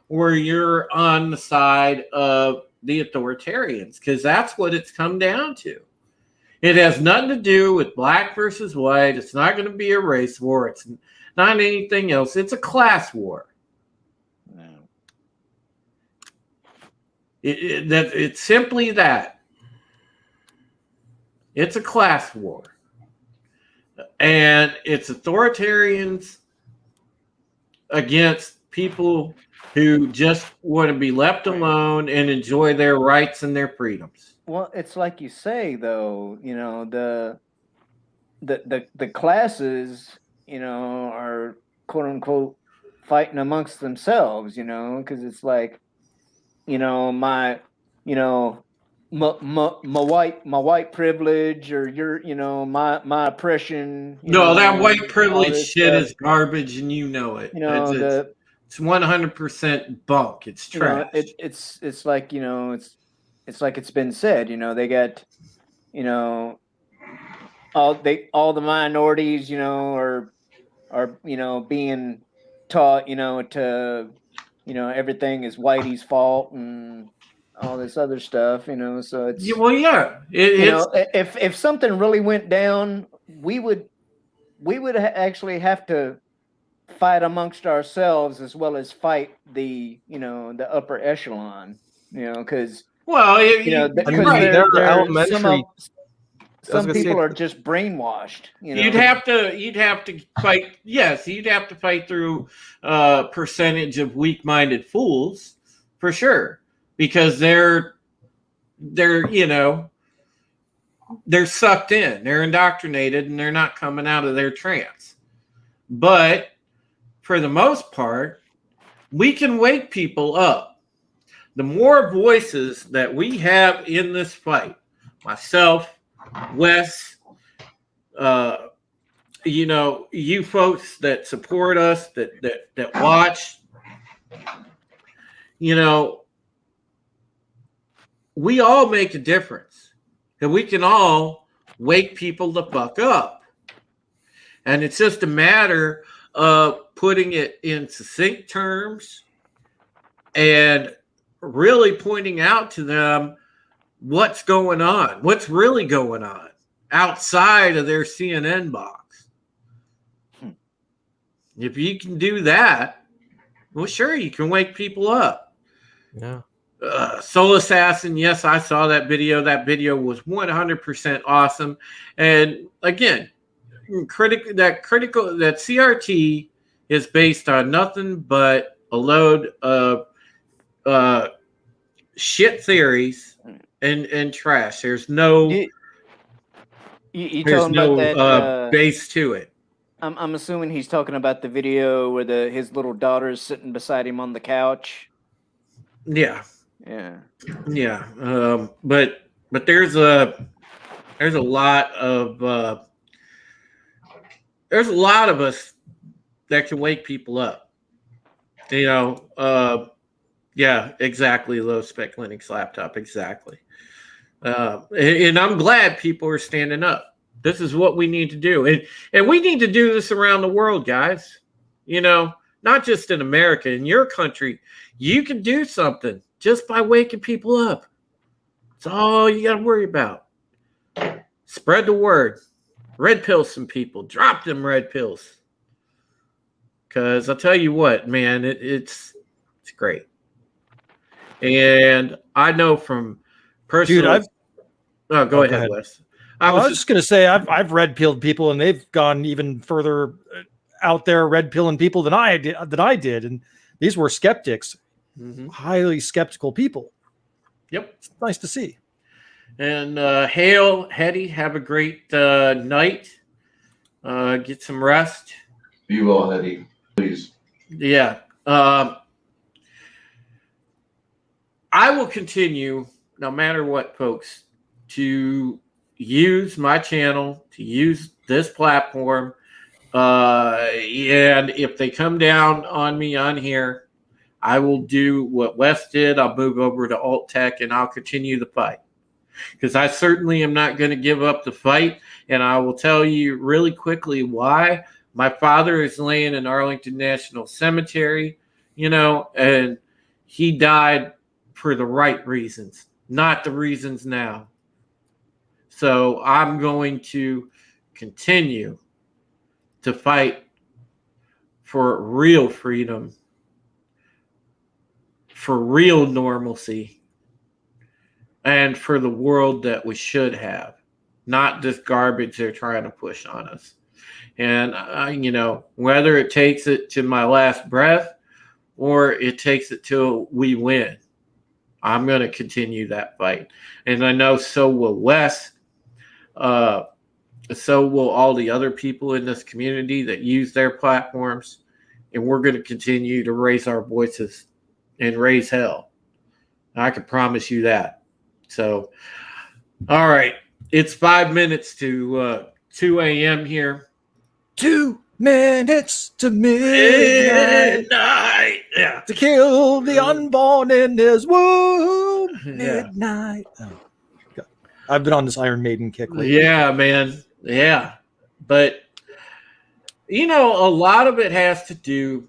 or you're on the side of the authoritarians, because that's what it's come down to. It has nothing to do with black versus white. It's not going to be a race war. It's not anything else. It's a class war. It's simply that. It's a class war. And it's authoritarians against people who just want to be left alone and enjoy their rights and their freedoms. Well, it's like you say, though, the classes, are quote unquote fighting amongst themselves, because it's like, my white privilege, or my oppression. No, that white privilege shit stuff is garbage, and you know it. It's 100% bunk. It's trash. It's like it's like it's been said. They got all the minorities are being taught to everything is Whitey's fault and all this other stuff. So it's if something really went down, we would actually have to fight amongst ourselves as well as fight the the upper echelon, because there are elementary. Some people are just brainwashed. You'd have to fight. Yes, you'd have to fight through a percentage of weak-minded fools for sure, because they're sucked in, they're indoctrinated, and they're not coming out of their trance. But for the most part, we can wake people up. The more voices that we have in this fight, myself, Wes, you folks that support us, that watch, we all make a difference, and we can all wake people the fuck up. And it's just a matter of putting it in succinct terms and really pointing out to them what's going on, what's really going on outside of their CNN box. If you can do that, well, sure, you can wake people up. Yeah. Soul Assassin, yes, I saw that video. That video was 100% awesome. And again, that CRT is based on nothing but a load of shit theories and trash. There's no You there's talking about no that? base to it. I'm assuming he's talking about the video where his little daughter's sitting beside him on the couch. Yeah. Yeah. Yeah. But there's a lot of there's a lot of us that can wake people up. You know, yeah, exactly. Low spec Linux laptop, exactly. And I'm glad people are standing up. This is what we need to do, and we need to do this around the world, guys. You know, not just in America. In your country, you can do something just by waking people up. That's all you got to worry about. Spread the word. Red pill some people. Drop them red pills. Because I'll tell you what, man, it's great. And I know from personal. Dude, go ahead, Wes. I was just gonna say I've red pilled people, and they've gone even further out there red pilling people than I did, and these were skeptics, highly skeptical people. Yep, it's nice to see. And hail, Hetty, have a great night. Get some rest. Be well, Hetty, please. Yeah. I will continue, no matter what, folks, to use my channel, to use this platform. And if they come down on me on here, I will do what Wes did. I'll move over to alt tech and I'll continue the fight. Because I certainly am not going to give up the fight. And I will tell you really quickly why. My father is laying in Arlington National Cemetery, you know, and he died for the right reasons, not the reasons now. So I'm going to continue to fight for real freedom, for real normalcy, and for the world that we should have, not this garbage they're trying to push on us. And, you know, whether it takes it to my last breath or it takes it till we win, I'm going to continue that fight. And I know so will Wes. So will all the other people in this community that use their platforms. And we're going to continue to raise our voices and raise hell. I can promise you that. So, all right. It's 5 minutes to 2 a.m. here. 2 minutes to midnight. Yeah. To kill the unborn in his womb. Midnight. Oh, God. I've been on this Iron Maiden kick lately. Yeah, man. Yeah. But, you know, a lot of it has to do.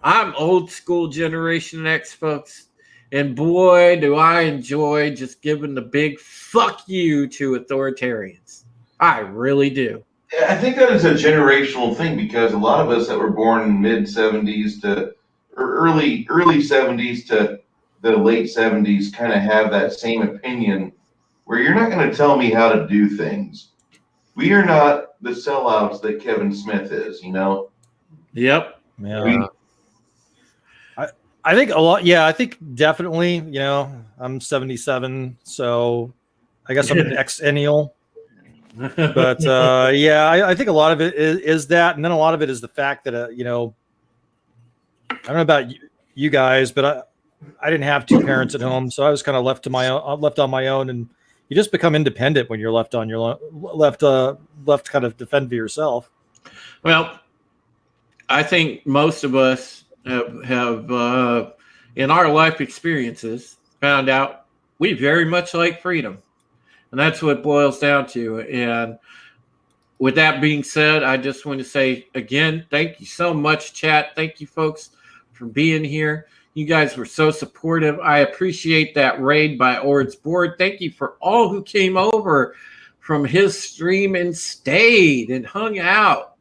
I'm old school Generation X, folks. And boy, do I enjoy just giving the big fuck you to authoritarians. I really do. I think that is a generational thing because a lot of us that were born in mid 70s to or early 70s to the late 70s kind of have that same opinion where you're not going to tell me how to do things. We are not the sellouts that Kevin Smith is, you know? Yep. Yeah. I think a lot. Yeah, I think definitely, you know, I'm 77, so I guess I'm an exennial. But yeah, I think a lot of it is that, and then a lot of it is the fact that you know, I don't know about you guys, but I didn't have two parents at home, so I was kind of left on my own, and you just become independent when you're left on your left kind of defend for yourself. Well, I think most of us have in our life experiences found out we very much like freedom. And that's what it boils down to. And with that being said, I just want to say again, thank you so much, chat. Thank you, folks, for being here. You guys were so supportive. I appreciate that raid by Ord's Board. Thank you for all who came over from his stream and stayed and hung out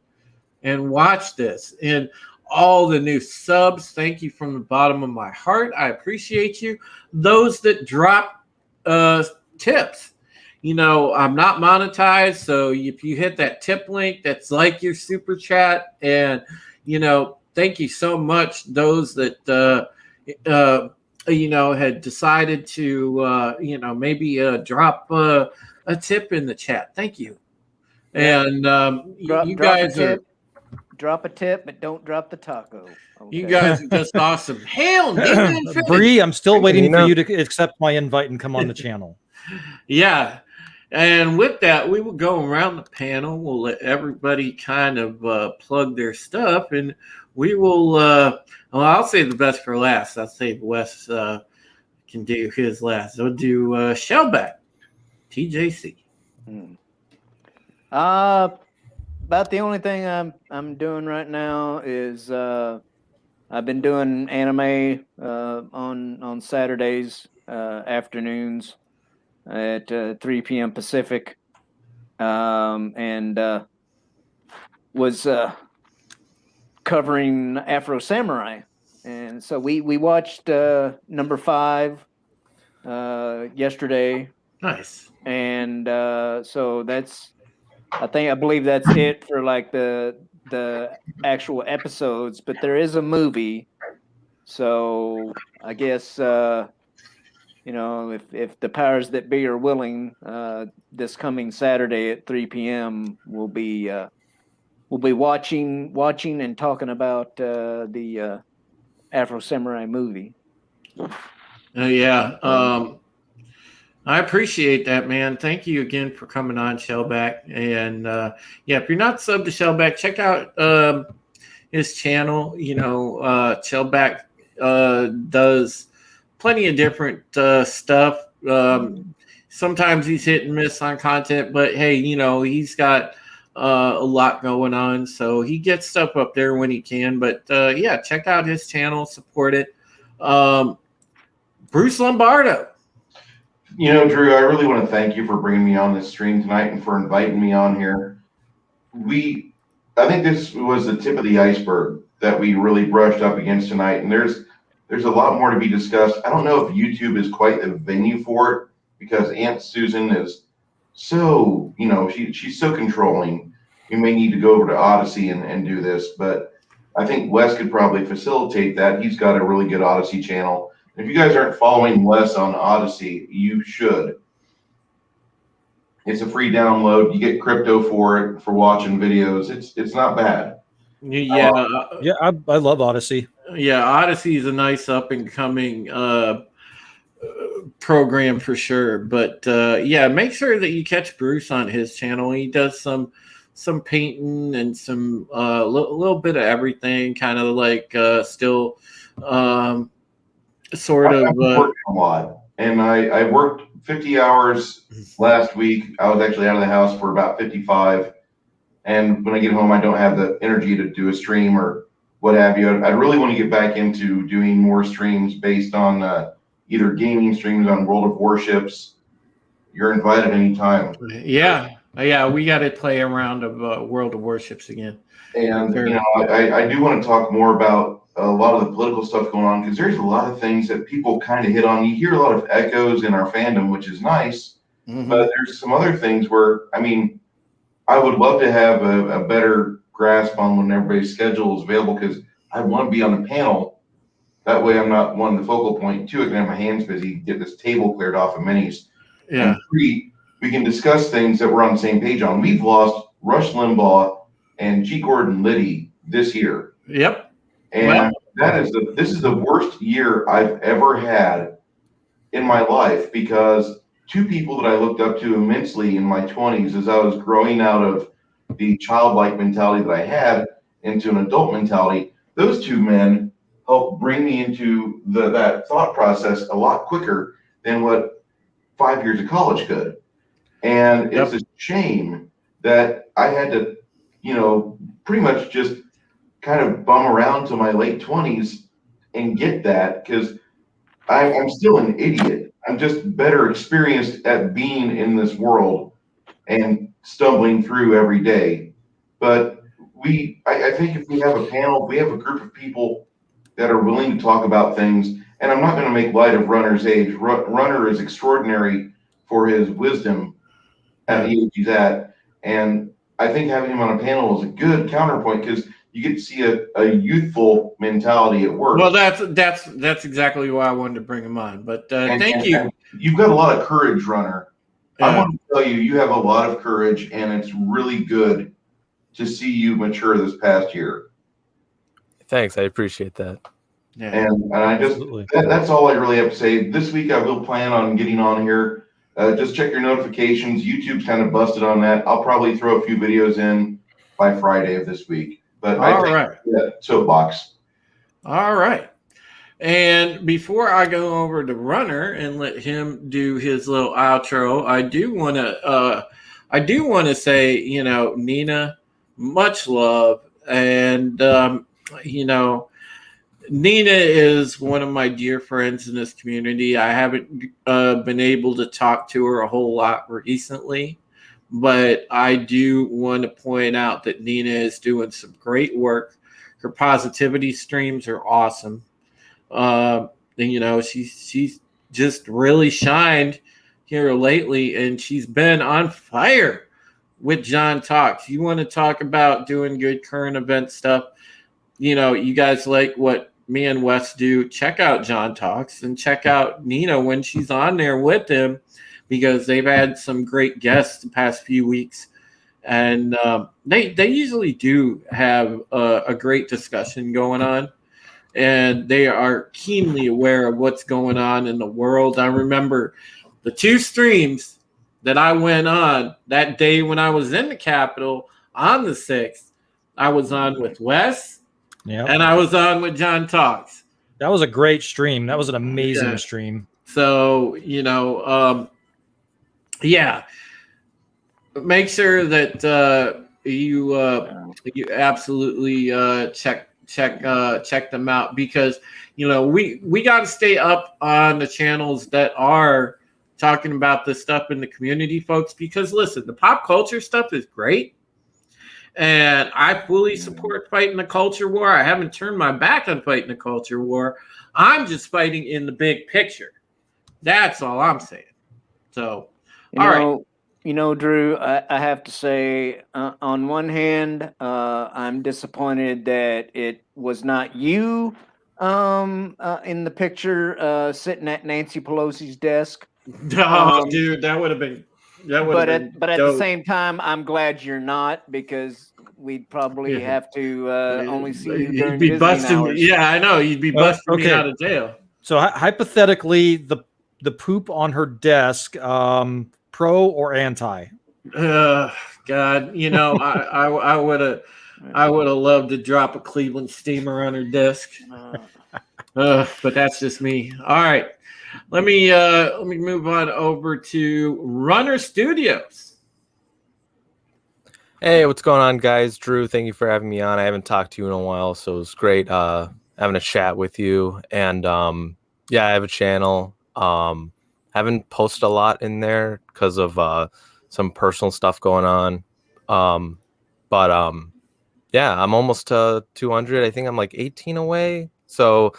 and watched this. And all the new subs, thank you from the bottom of my heart. I appreciate you. Those that drop tips. You know, I'm not monetized, so if you hit that tip link, that's like your super chat. And, you know, thank you so much. Those that had decided to, maybe drop a tip in the chat. Thank you. Yeah. And you Drop a guys are. tip. Drop a tip, but don't drop the taco. Okay. You guys are just awesome. Hell, D-Man finished. Bree, I'm still waiting You for know- you to accept my invite and come on the channel. Yeah. And with that, we will go around the panel. We'll let everybody kind of plug their stuff, and we will. I'll say the best for last. I'll say Wes can do his last. We'll do Shellback, TJC. About the only thing I'm doing right now is I've been doing anime on Saturdays afternoons at 3 p.m. Pacific, and was covering Afro Samurai, and so we watched number 5 yesterday, Nice. and so I believe that's it for like the actual episodes, but there is a movie, so I guess if the powers that be are willing, this coming Saturday at 3 p.m. we'll be watching and talking about the Afro Samurai movie. Yeah. I appreciate that, man. Thank you again for coming on, Shellback. And if you're not subbed to Shellback, check out his channel. Shellback does plenty of different stuff. Sometimes he's hit and miss on content, but hey, he's got a lot going on, so he gets stuff up there when he can. But check out his channel, support it. Bruce Lombardo. Drew, I really want to thank you for bringing me on this stream tonight and for inviting me on here. I think this was the tip of the iceberg that we really brushed up against tonight, and there's a lot more to be discussed. I don't know if YouTube is quite the venue for it because Aunt Susan is so, she's so controlling. We may need to go over to Odyssey and do this, but I think Wes could probably facilitate that. He's got a really good Odyssey channel. If you guys aren't following Wes on Odyssey, you should. It's a free download. You get crypto for it for watching videos. It's not bad. Yeah. I love Odyssey. Yeah, Odyssey is a nice up and coming program for sure. But make sure that you catch Bruce on his channel. He does some painting and some little bit of everything, kind of like still sort of. I've been working a lot, and I worked 50 hours last week. I was actually out of the house for about 55, and when I get home, I don't have the energy to do a stream or what have you. I really want to get back into doing more streams based on either gaming streams on World of Warships. You're invited anytime. Yeah, we got to play around of World of Warships again. And I do want to talk more about a lot of the political stuff going on because there's a lot of things that people kind of hit on. You hear a lot of echoes in our fandom, which is nice, but there's some other things where, I would love to have a better grasp on when everybody's schedule is available because I want to be on the panel. That way I'm not one the focal point. 2, I can have my hands busy, get this table cleared off of minis. Yeah. And 3, we can discuss things that we're on the same page on. We've lost Rush Limbaugh and G. Gordon Liddy this year. Yep. And this is the worst year I've ever had in my life because 2 people that I looked up to immensely in my 20s as I was growing out of the childlike mentality that I had into an adult mentality, those 2 men helped bring me into that thought process a lot quicker than what 5 years of college could. And it's a shame that I had to, pretty much just kind of bum around to my late 20s and get that because I'm still an idiot. I'm just better experienced at being in this world and stumbling through every day. But I think if we have a panel, we have a group of people that are willing to talk about things. And I'm not going to make light of Runner's age. Runner is extraordinary for his wisdom at the age he's at. And I think having him on a panel is a good counterpoint because you get to see a youthful mentality at work. Well, that's exactly why I wanted to bring him on. But thank you. And you've got a lot of courage, Runner. I want to tell you, you have a lot of courage, and it's really good to see you mature this past year. Thanks, I appreciate that. Yeah. And I just that's all I really have to say. This week I will plan on getting on here. Just check your notifications. YouTube's kind of busted on that. I'll probably throw a few videos in by Friday of this week. But all right. Soapbox. All right. And before I go over to Runner and let him do his little outro, I do want to say, you know, Nina, much love, and you know, Nina is one of my dear friends in this community. I haven't been able to talk to her a whole lot recently, but I do want to point out that Nina is doing some great work. Her positivity streams are awesome. And, you know, she's just really shined here lately, and she's been on fire with John Talks. You want to talk about doing good current event stuff? You know, you guys like what me and Wes do, check out John Talks and check out Nina when she's on there with him, because they've had some great guests the past few weeks. And they usually do have a great discussion going on, and they are keenly aware of what's going on in the world. I remember the 2 streams that I went on that day when I was in the Capitol on the 6th. I was on with Wes. Yeah, and I was on with John Talks. That was a great stream. That was an amazing stream. So, you know, yeah, make sure that you absolutely check them out, because, you know, we got to stay up on the channels that are talking about this stuff in the community, folks, because listen, the pop culture stuff is great. And I fully support fighting the culture war. I haven't turned my back on fighting the culture war. I'm just fighting in the big picture. That's all I'm saying. So, you know, Drew, I have to say, on one hand, I'm disappointed that it was not you in the picture sitting at Nancy Pelosi's desk. Oh, dude, that would have been. But at the same time, I'm glad you're not, because we'd probably have to only see you during visiting hours. Yeah, I know. You'd be busting me out of jail. So hypothetically, the poop on her desk, pro or anti? God, you know, I would have loved to drop a Cleveland steamer on her desk. But that's just me. All right. Let me move on over to Runner Studios. Hey, what's going on, guys? Drew, thank you for having me on. I haven't talked to you in a while, so it was great having a chat with you. And yeah, I have a channel. Haven't posted a lot in there because of some personal stuff going on. But yeah, I'm almost to 200. I think I'm like 18 away. So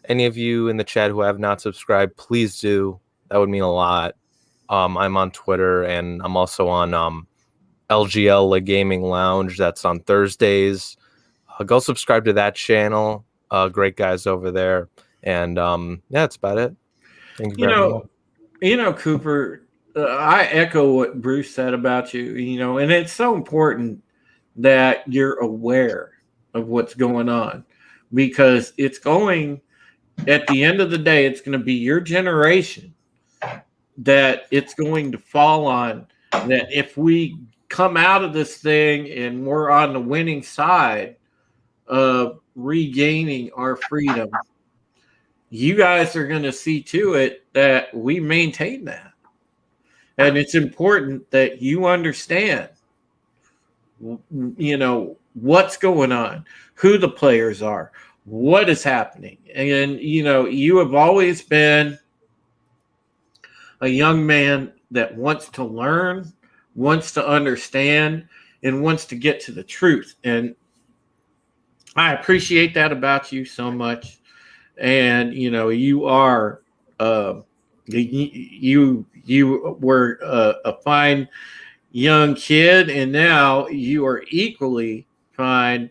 any of you in the chat who have not subscribed, please do. That would mean a lot. I'm on Twitter, and I'm also on LGL La Gaming Lounge. That's on Thursdays. Go subscribe to that channel. Great guys over there. And yeah, that's about it. Thank you. You know, Cooper, I echo what Bruce said about you, you know, and it's so important that you're aware of what's going on, because it's going, at the end of the day, it's going to be your generation that it's going to fall on, that if we come out of this thing and we're on the winning side of regaining our freedom, you guys are going to see to it that we maintain that. And it's important that you understand, you know, what's going on, who the players are, what is happening. And, you know, you have always been a young man that wants to learn, wants to understand, and wants to get to the truth. And I appreciate that about you so much. And, you know, you are, you were a fine young kid, and now you are equally fine